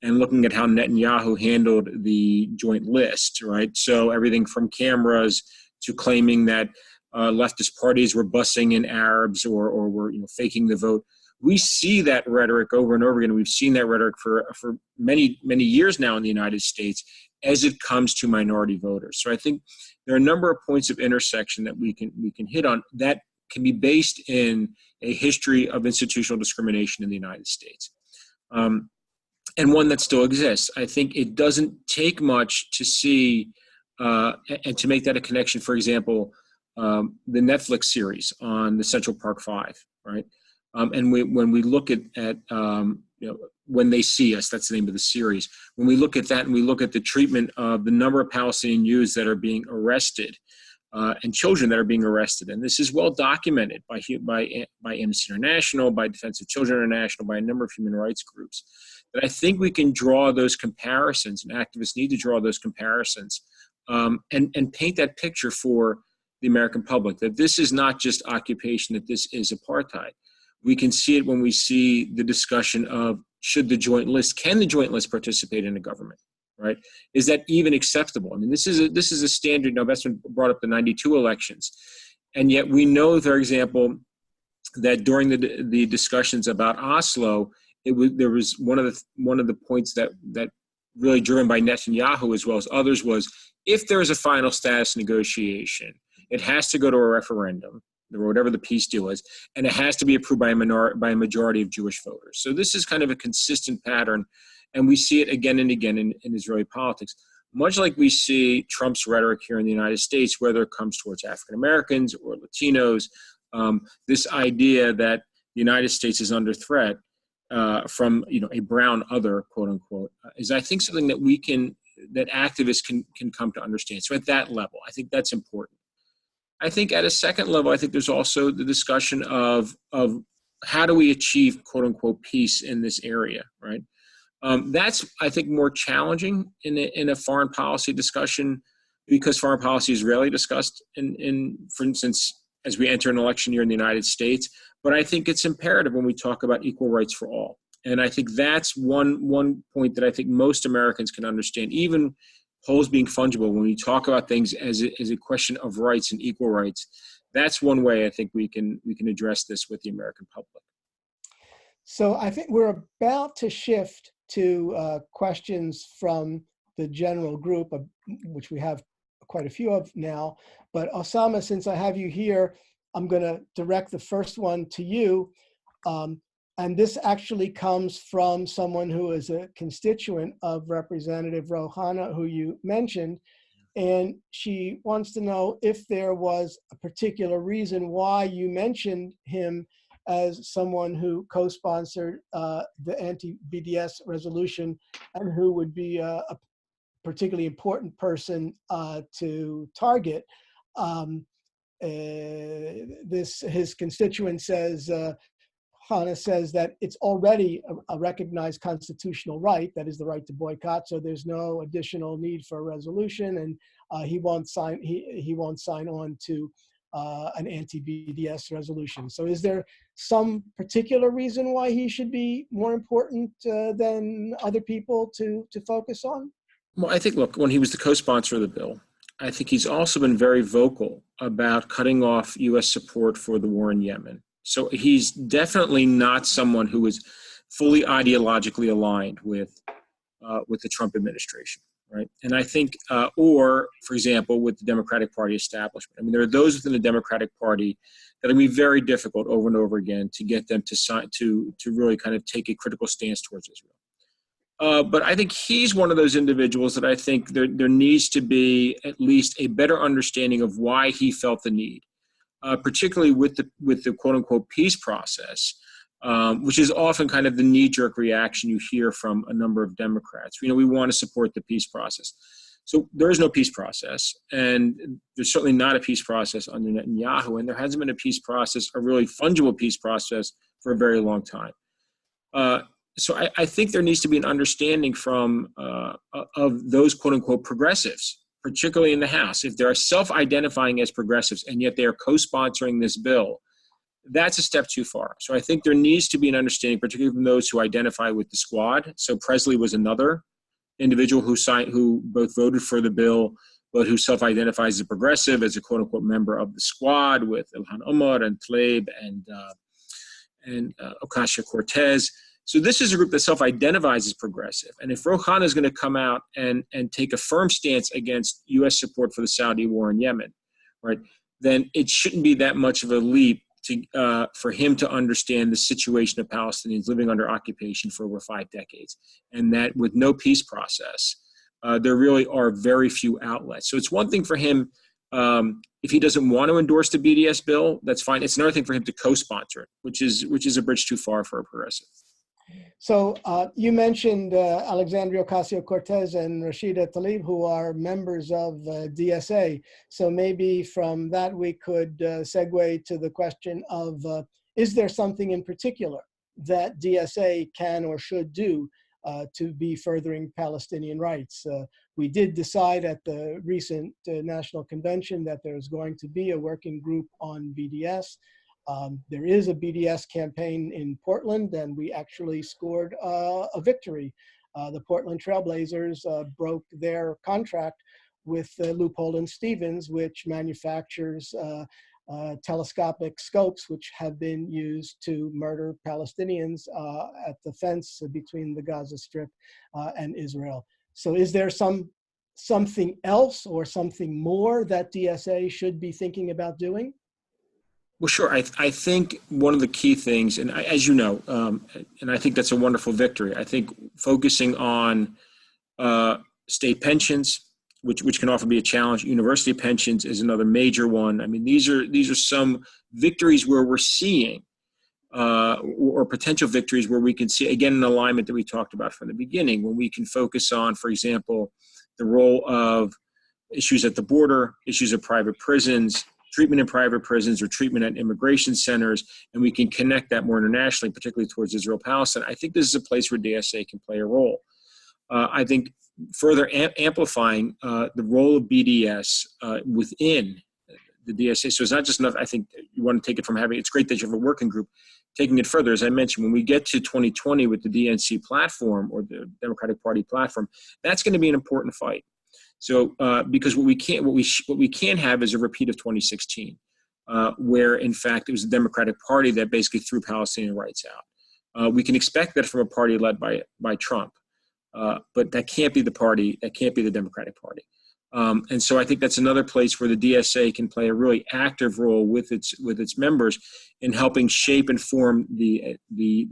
E: and looking at how Netanyahu handled the joint list, right? So everything from cameras to claiming that leftist parties were bussing in Arabs or were faking the vote. We see that rhetoric over and over again. We've seen that rhetoric for many, many years now in the United States as it comes to minority voters. So I think there are a number of points of intersection that we can hit on that can be based in a history of institutional discrimination in the United States. And one that still exists. I think it doesn't take much to see and to make that a connection. For example, the Netflix series on the Central Park Five, right? And when we look at When They See Us, that's the name of the series. When we look at that and we look at the treatment of the number of Palestinian youths that are being arrested and children that are being arrested, and this is well documented by Amnesty International, by Defense of Children International, by a number of human rights groups, that I think we can draw those comparisons, and activists need to draw those comparisons, and paint that picture for the American public, that this is not just occupation, that this is apartheid. We can see it when we see the discussion of can the Joint List participate in a government, right? Is that even acceptable? I mean, this is a standard. Now, Bessman brought up the '92 elections, and yet we know, for example, that during the discussions about Oslo, there was one of the points that really driven by Netanyahu as well as others was, if there is a final status negotiation, it has to go to a referendum, or whatever the peace deal is, and it has to be approved by a majority of Jewish voters. So this is kind of a consistent pattern, and we see it again and again in Israeli politics. Much like we see Trump's rhetoric here in the United States, whether it comes towards African Americans or Latinos, this idea that the United States is under threat from a brown other, quote unquote, is I think something that activists can come to understand. So at that level, I think that's important. I think at a second level, I think there's also the discussion of how do we achieve, quote unquote, peace in this area, right? That's, I think, more challenging in a foreign policy discussion, because foreign policy is rarely discussed for instance, as we enter an election year in the United States. But I think it's imperative when we talk about equal rights for all. And I think that's one point that I think most Americans can understand, even Poles being fungible, when we talk about things as a question of rights and equal rights. That's one way I think we can address this with the American public.
B: So I think we're about to shift to questions from the general group, which we have quite a few of now. But Osama, since I have you here, I'm going to direct the first one to you. And this actually comes from someone who is a constituent of Representative Rouhana, who you mentioned. And she wants to know if there was a particular reason why you mentioned him as someone who co-sponsored the anti-BDS resolution, and who would be a particularly important person to target. His constituent says, Hannah says that it's already a recognized constitutional right, that is the right to boycott, so there's no additional need for a resolution, and he won't sign on to an anti-BDS resolution. So is there some particular reason why he should be more important than other people to focus on?
E: Well, I think, look, when he was the co-sponsor of the bill, I think he's also been very vocal about cutting off U.S. support for the war in Yemen. So he's definitely not someone who is fully ideologically aligned with the Trump administration, right? And I think, or for example, with the Democratic Party establishment. I mean, there are those within the Democratic Party that will be very difficult over and over again to get them to really kind of take a critical stance towards Israel. But I think he's one of those individuals that I think there needs to be at least a better understanding of why he felt the need. Particularly with the quote unquote peace process, which is often kind of the knee-jerk reaction you hear from a number of Democrats. We want to support the peace process. So there is no peace process, and there's certainly not a peace process under Netanyahu, and there hasn't been a peace process, a really fungible peace process, for a very long time. So I think there needs to be an understanding from of those quote unquote progressives, particularly in the House. If they are self-identifying as progressives and yet they are co-sponsoring this bill, that's a step too far. So I think there needs to be an understanding, particularly from those who identify with the Squad. So Presley was another individual who both voted for the bill, but who self-identifies as a progressive, as a quote-unquote member of the Squad, with Ilhan Omar and Tlaib and Ocasio-Cortez. So this is a group that self-identifies as progressive. And if Rouhana is going to come out and take a firm stance against U.S. support for the Saudi war in Yemen, right, then it shouldn't be that much of a leap for him to understand the situation of Palestinians living under occupation for over 5 decades. And that with no peace process, there really are very few outlets. So it's one thing for him, if he doesn't want to endorse the BDS bill, that's fine. It's another thing for him to co-sponsor it, which is a bridge too far for a progressive.
B: So you mentioned Alexandria Ocasio-Cortez and Rashida Tlaib, who are members of DSA. So maybe from that we could segue to the question of, is there something in particular that DSA can or should do to be furthering Palestinian rights. We did decide at the recent National Convention that there's going to be a working group on BDS. There is a BDS campaign in Portland, and we actually scored a victory. The Portland Trailblazers broke their contract with Leupold and Stevens, which manufactures telescopic scopes, which have been used to murder Palestinians at the fence between the Gaza Strip and Israel. So is there something else or something more that DSA should be thinking about doing?
E: Well, sure. I think one of the key things, and as you know, and I think that's a wonderful victory, I think focusing on state pensions, which can often be a challenge. University pensions is another major one. I mean, these are some victories where we're seeing, or potential victories where we can see, again, an alignment that we talked about from the beginning, when we can focus on, for example, the role of issues at the border, issues of private prisons, treatment in private prisons or treatment at immigration centers, and we can connect that more internationally, particularly towards Israel-Palestine. I think this is a place where DSA can play a role. I think further amplifying the role of BDS within the DSA. So it's not just enough, I think you want to take it from having, it's great that you have a working group, taking it further. As I mentioned, when we get to 2020 with the DNC platform or the Democratic Party platform, that's going to be an important fight. So because what we can't have is a repeat of 2016, where in fact it was the Democratic Party that basically threw Palestinian rights out. We can expect that from a party led by Trump, but that can't be the party. That can't be the Democratic Party. And so I think that's another place where the DSA can play a really active role with its members in helping shape and form the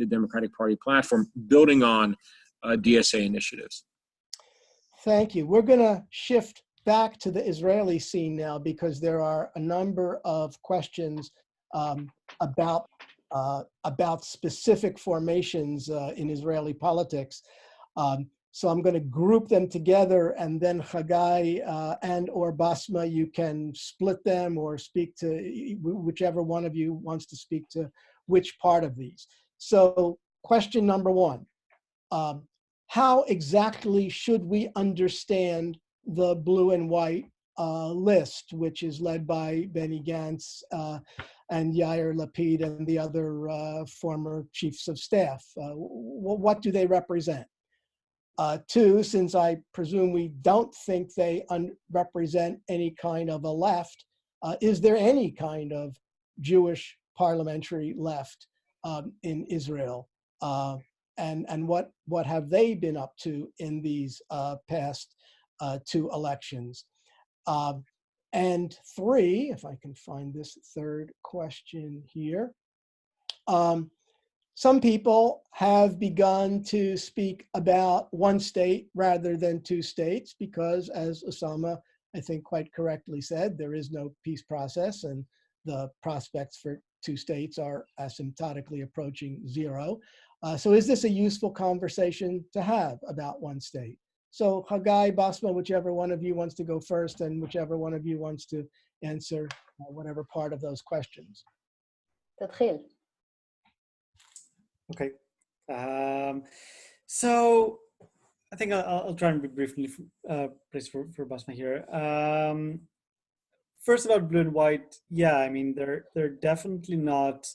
E: Democratic Party platform, building on DSA initiatives.
B: Thank you. We're going to shift back to the Israeli scene now because there are a number of questions about specific formations in Israeli politics. So I'm going to group them together, and then Haggai and or Basma, you can split them or speak to whichever one of you wants to speak to which part of these. So question number one. How exactly should we understand the blue and white list, which is led by Benny Gantz and Yair Lapid and the other former chiefs of staff? What do they represent? Two, since I presume we don't think they represent any kind of a left, is there any kind of Jewish parliamentary left in Israel? And what have they been up to in these past two elections? And three, if I can find this third question here. Some people have begun to speak about one state rather than two states because, as Osama, I think quite correctly said, there is no peace process and the prospects for two states are asymptotically approaching zero. So is this a useful conversation to have about one state? So Haggai, Basma, whichever one of you wants to go first and whichever one of you wants to answer whatever part of those questions.
D: تدخل.
C: Okay. So I think I'll try and be briefly placed for Basma here. First about blue and white, yeah, I mean, they're definitely not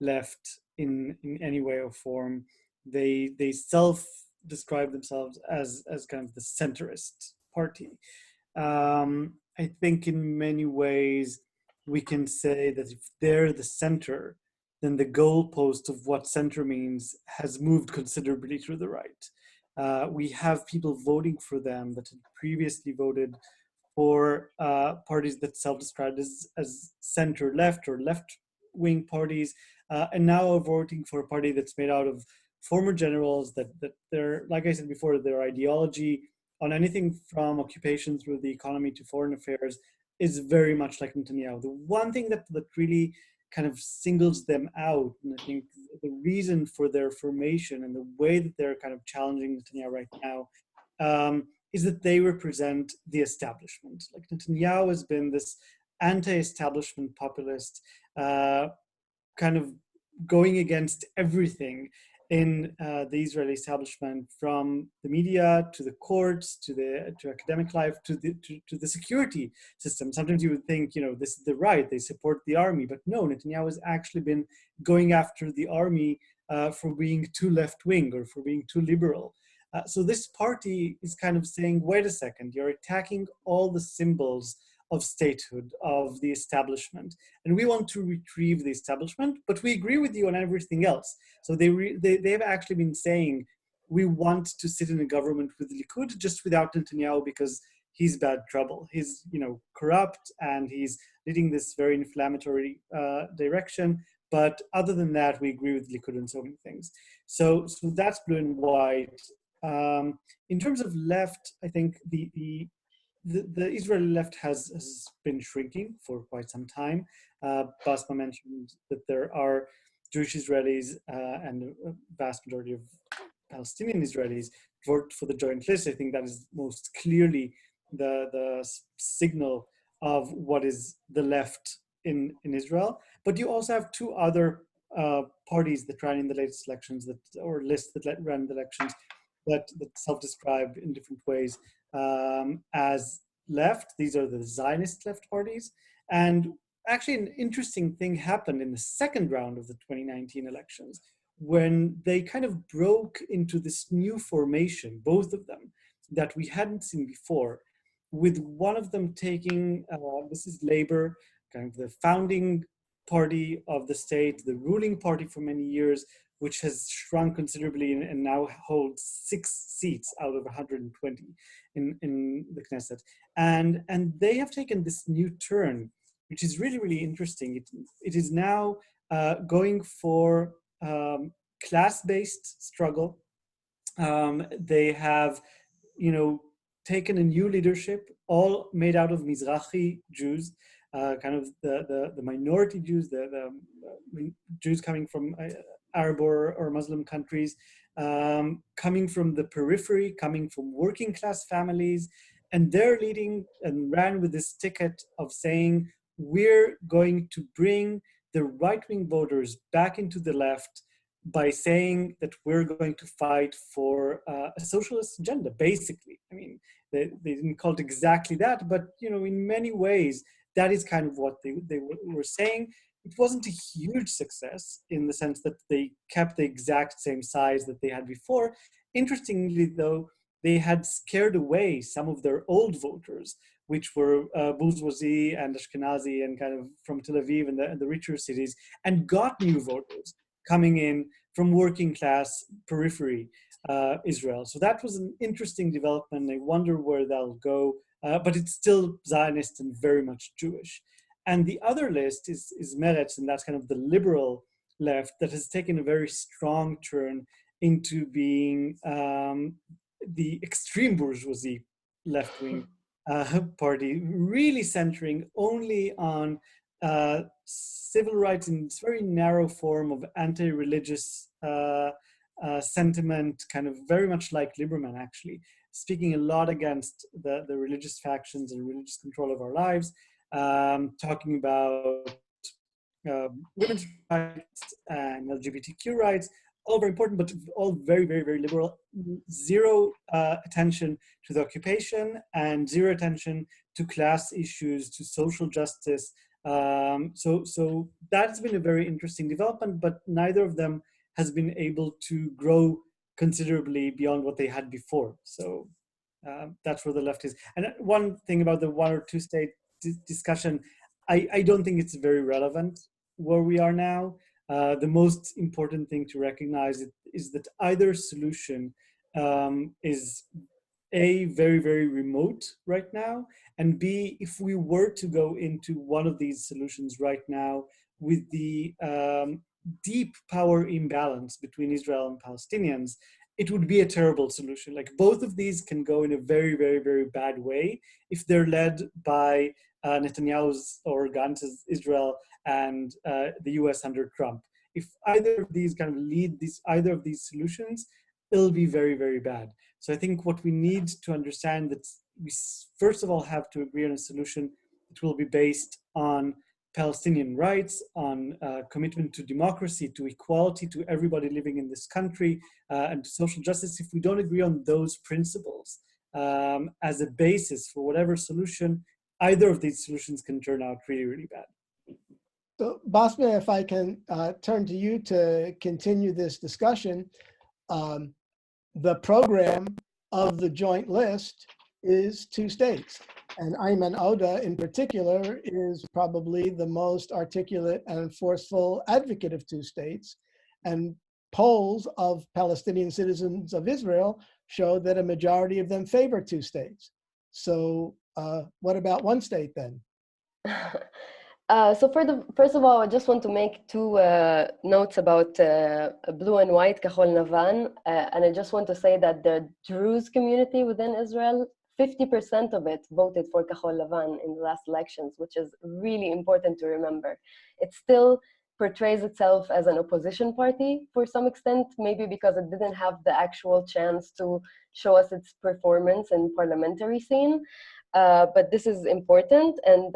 C: left in any way or form. They self-describe themselves as kind of the centrist party. I think in many ways we can say that if they're the center, then the goalpost of what center means has moved considerably to the right. We have people voting for them that had previously voted for parties that self-described as center-left or left-wing parties, and now are voting for a party that's made out of former generals that they're, like I said before, their ideology on anything from occupation through the economy to foreign affairs is very much like Netanyahu. The one thing that really kind of singles them out, and I think the reason for their formation and the way that they're kind of challenging Netanyahu right now is that they represent the establishment. Like Netanyahu has been this anti-establishment populist, kind of going against everything in the Israeli establishment, from the media to the courts to academic life to the security system. Sometimes you would think, this is the right, they support the army, but no, Netanyahu has actually been going after the army for being too left-wing or for being too liberal. So this party is kind of saying, wait a second, you're attacking all the symbols of statehood, of the establishment. And we want to retrieve the establishment, but we agree with you on everything else. So they have actually been saying, we want to sit in a government with Likud, just without Netanyahu, because he's bad trouble. He's corrupt, and he's leading this very inflammatory direction. But other than that, we agree with Likud on so many things. So that's blue and white. In terms of left, I think the Israeli left has been shrinking for quite some time. Basma mentioned that there are Jewish Israelis and a vast majority of Palestinian Israelis for the joint list. I think that is most clearly the signal of what is the left in Israel. But you also have two other parties that ran in the latest elections, or lists that ran the elections, that self-describe in different ways as left. These are the Zionist left parties. And actually an interesting thing happened in the second round of the 2019 elections, when they kind of broke into this new formation, both of them, that we hadn't seen before, with one of them taking, this is Labor, kind of the founding party of the state, the ruling party for many years, which has shrunk considerably and now holds 6 seats out of 120 in the Knesset. And they have taken this new turn, which is really, really interesting. It is now going for class-based struggle. They have, taken a new leadership, all made out of Mizrahi Jews, kind of the minority Jews, the Jews coming from Arab or Muslim countries, coming from the periphery, coming from working class families, and they're leading and ran with this ticket of saying, we're going to bring the right-wing voters back into the left by saying that we're going to fight for a socialist agenda, basically. I mean, they didn't call it exactly that, but in many ways, that is kind of what they were saying. It wasn't a huge success in the sense that they kept the exact same size that they had before. Interestingly, though, they had scared away some of their old voters, which were bourgeoisie and Ashkenazi and kind of from Tel Aviv and the richer cities, and got new voters coming in from working class periphery Israel. So that was an interesting development. I wonder where they'll go, but it's still Zionist and very much Jewish. And the other list is Meretz, and that's kind of the liberal left that has taken a very strong turn into being the extreme bourgeoisie left-wing party, really centering only on civil rights in this very narrow form of anti-religious sentiment, kind of very much like Lieberman, actually, speaking a lot against the religious factions and religious control of our lives, talking about women's rights and LGBTQ rights, all very important, but all very, very, very liberal. Zero attention to the occupation and zero attention to class issues, to social justice. So that's been a very interesting development, but neither of them has been able to grow considerably beyond what they had before. So that's where the left is. And one thing about the 1 or 2 state discussion, I don't think it's very relevant where we are now. The most important thing to recognize is that either solution is A, very, very remote right now, and B, if we were to go into one of these solutions right now with the deep power imbalance between Israel and Palestinians, it would be a terrible solution. Like, both of these can go in a very, very, very bad way if they're led by Netanyahu's or Gantz's Israel and the US under Trump. If either of these kind of lead either of these solutions, it'll be very, very bad. So I think what we need to understand that we first of all have to agree on a solution that will be based on Palestinian rights, on commitment to democracy, to equality, to everybody living in this country, and to social justice, if we don't agree on those principles as a basis for whatever solution, either of these solutions can turn out really, really bad.
B: So, Basma, if I can turn to you to continue this discussion, the program of the joint list is 2 states. And Ayman Oda, in particular, is probably the most articulate and forceful advocate of 2 states. And polls of Palestinian citizens of Israel show that a majority of them favor 2 states. So what about 1 state then?
D: So first of all, I just want to make 2 notes about blue and white, Kahol Navan. And I just want to say that the Druze community within Israel, 50% of it voted for Kahol Navan in the last elections, which is really important to remember. It still portrays itself as an opposition party for some extent, maybe because it didn't have the actual chance to show us its performance in parliamentary scene. But this is important. And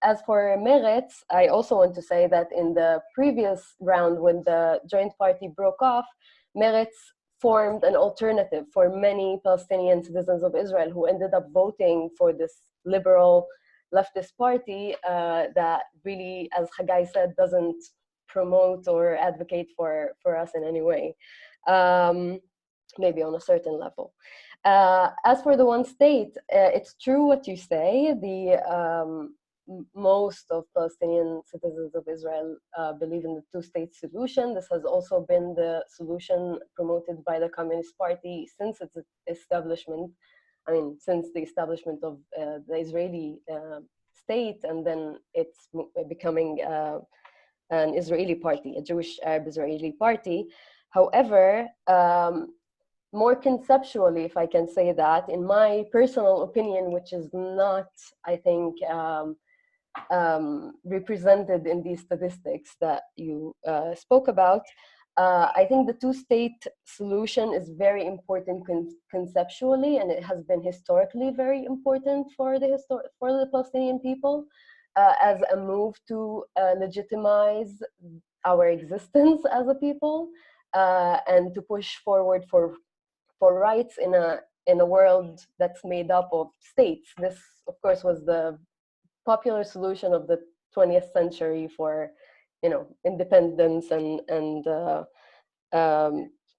D: as for Meretz, I also want to say that in the previous round, when the joint party broke off, Meretz formed an alternative for many Palestinian citizens of Israel who ended up voting for this liberal leftist party that really, as Haggai said, doesn't promote or advocate for us in any way, maybe on a certain level. As for the 1 state, it's true what you say. Most of Palestinian citizens of Israel believe in the 2-state solution. This has also been the solution promoted by the Communist Party since its establishment. I mean, since the establishment of the Israeli state, and then it's becoming an Israeli party, a Jewish Arab Israeli party. However, more conceptually, if I can say that, in my personal opinion, which is not, I think, represented in these statistics that you spoke about, I think the 2-state solution is very important conceptually, and it has been historically very important for the Palestinian people as a move to legitimize our existence as a people and to push forward for rights in a world that's made up of states. This, of course, was the popular solution of the 20th century for, independence and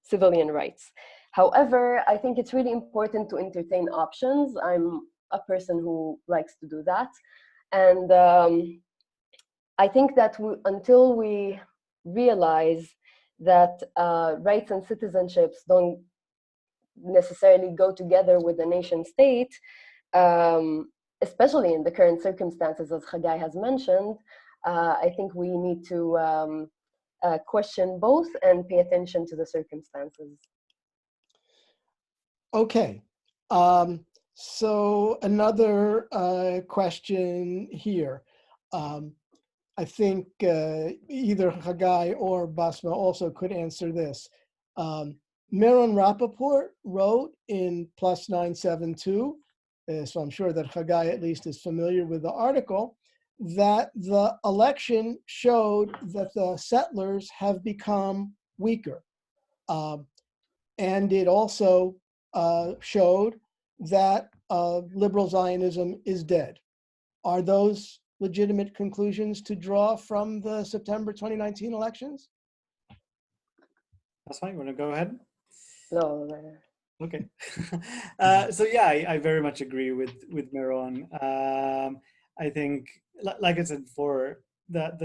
D: civilian rights. However, I think it's really important to entertain options. I'm a person who likes to do that. And I think that until we realize that rights and citizenships don't necessarily go together with the nation state, especially in the current circumstances, as Haggai has mentioned, I think we need to question both and pay attention to the circumstances.
B: Okay. So another question here. I think either Haggai or Basma also could answer this. Meron Rappaport wrote in Plus 972, so I'm sure that Haggai at least is familiar with the article, that the election showed that the settlers have become weaker. And it also showed that liberal Zionism is dead. Are those legitimate conclusions to draw from the September 2019 elections?
C: That's fine. You want to go ahead?
D: No.
C: Okay. So yeah, I very much agree with Meron. I think, like I said before, that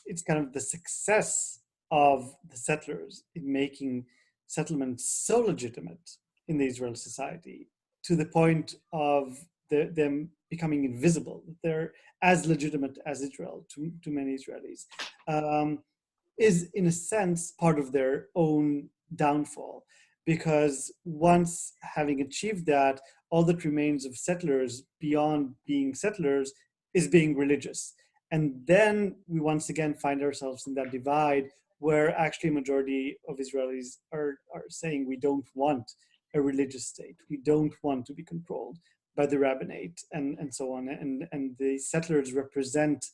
C: it's kind of the success of the settlers in making settlements so legitimate in the Israeli society to the point of them becoming invisible. They're as legitimate as Israel to many Israelis, is in a sense part of their own downfall. Because once having achieved that, all that remains of settlers beyond being settlers is being religious. And then we once again find ourselves in that divide where actually a majority of Israelis are saying we don't want a religious state. We don't want to be controlled by the rabbinate and so on. And the settlers represent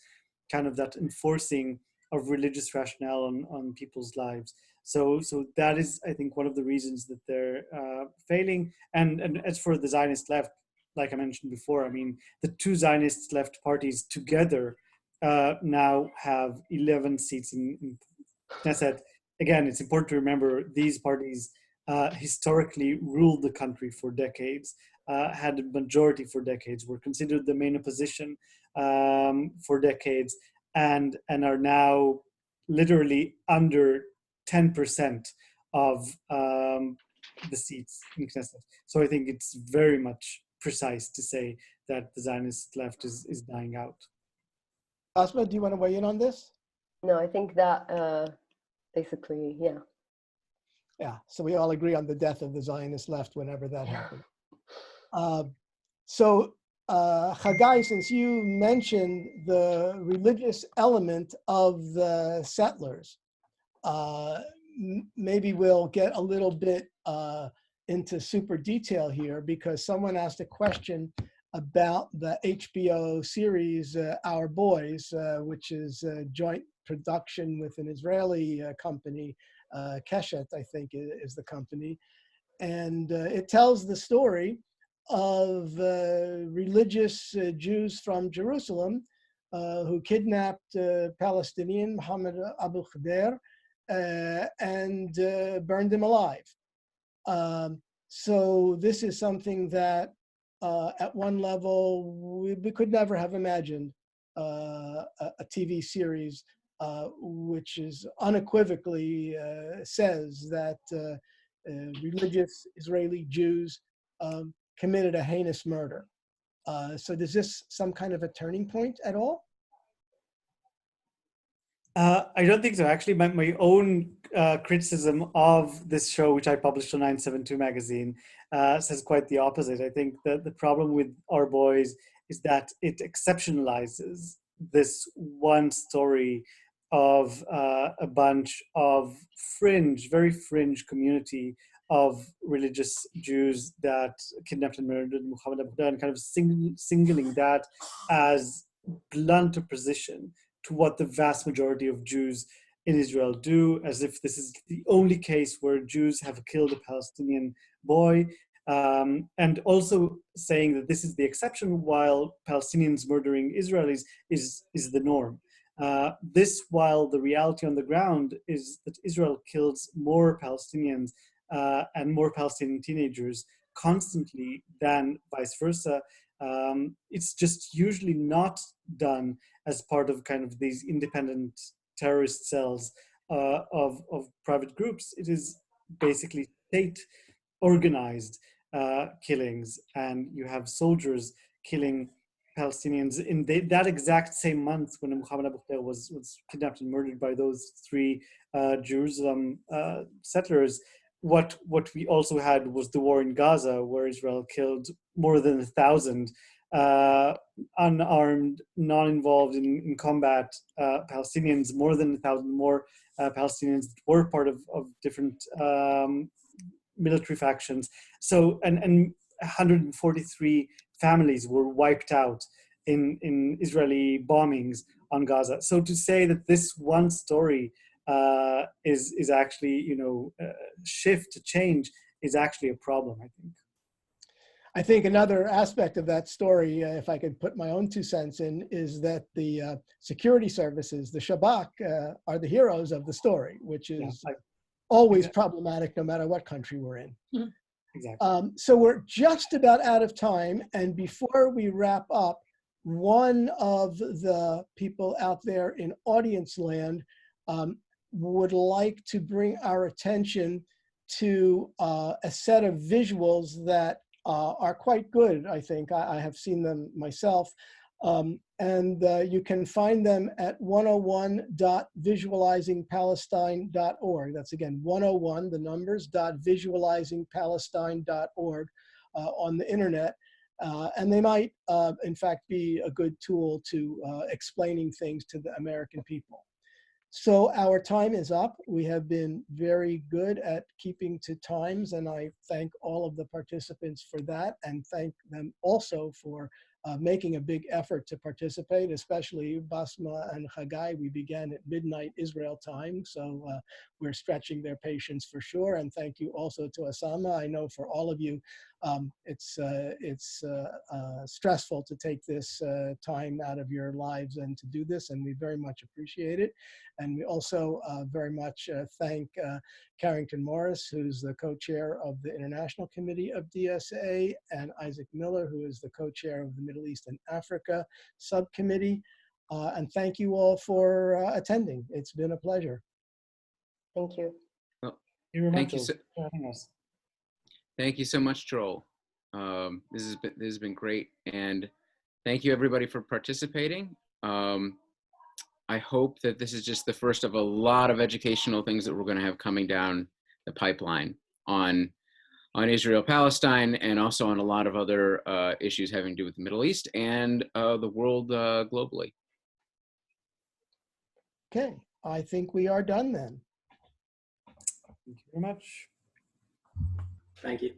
C: kind of that enforcing of religious rationale on people's lives. So that is, I think, one of the reasons that they're failing. And as for the Zionist left, like I mentioned before, I mean, the two Zionist left parties together now have 11 seats in Knesset. Again, it's important to remember these parties historically ruled the country for decades, had a majority for decades, were considered the main opposition for decades, and are now literally under 10% of the seats in Knesset. So I think it's very much precise to say that the Zionist left is dying out.
B: Asma, do you want to weigh in on this?
D: No, I think that basically, yeah.
B: Yeah, so we all agree on the death of the Zionist left whenever that happened. Haggai, since you mentioned the religious element of the settlers, maybe we'll get a little bit into super detail here, because someone asked a question about the HBO series Our Boys, which is a joint production with an Israeli company, Keshet, I think is the company. And it tells the story of religious Jews from Jerusalem who kidnapped Palestinian Muhammad Abu Khader and burned him alive. So this is something that at one level we could never have imagined a TV series which is unequivocally says that religious Israeli Jews committed a heinous murder. So is this some kind of a turning point at all?
C: I don't think so. Actually, my own criticism of this show, which I published on 972 magazine, says quite the opposite. I think that the problem with Our Boys is that it exceptionalizes this one story of a bunch of very fringe community of religious Jews that kidnapped and murdered Muhammad Abu Khadr, and kind of singling that as blunt opposition to what the vast majority of Jews in Israel do, as if this is the only case where Jews have killed a Palestinian boy, and also saying that this is the exception while Palestinians murdering Israelis is the norm. This while the reality on the ground is that Israel kills more Palestinians and more Palestinian teenagers constantly than vice versa. It's just usually not done as part of kind of these independent terrorist cells of private groups. It is basically state organized killings, and you have soldiers killing Palestinians in that exact same month when Muhammad Abu Khadr was kidnapped and murdered by those three Jerusalem settlers. What we also had was the war in Gaza, where Israel killed more than 1,000 unarmed, non-involved in combat Palestinians, more than 1,000 more Palestinians that were part of different military factions. So, and 143 families were wiped out in Israeli bombings on Gaza. So to say that this one story is actually, change is actually a problem, I think.
B: I think another aspect of that story, if I could put my own 2 cents in, is that the security services, the Shabak, are the heroes of the story, which is always problematic no matter what country we're in.
C: Exactly.
B: So we're just about out of time. And before we wrap up, one of the people out there in audience land would like to bring our attention to a set of visuals that are quite good, I think. I have seen them myself. And you can find them at 101.visualizingpalestine.org. That's again, 101, the numbers, .visualizingpalestine.org on the internet. And they might, in fact, be a good tool to explaining things to the American people. So our time is up. We have been very good at keeping to times, and I thank all of the participants for that, and thank them also for making a big effort to participate, especially Basma and Haggai. We began at midnight Israel time, so we're stretching their patience for sure. And thank you also to Osama. I know for all of you, it's stressful to take this time out of your lives and to do this, and we very much appreciate it. And we also very much thank Carrington Morris, who's the co-chair of the International Committee of DSA, and Isaac Miller, who is the co-chair of the Middle East and Africa Subcommittee. And thank you all for attending. It's been a pleasure.
D: Thank you.
A: Well,
C: Thank you
A: so,
C: for having us.
A: thank you so much, Joel. This has been great, and thank you everybody for participating. I hope that this is just the first of a lot of educational things that we're going to have coming down the pipeline on Israel-Palestine, and also on a lot of other issues having to do with the Middle East and the world globally.
B: Okay, I think we are done then.
C: Thank you very much.
F: Thank you.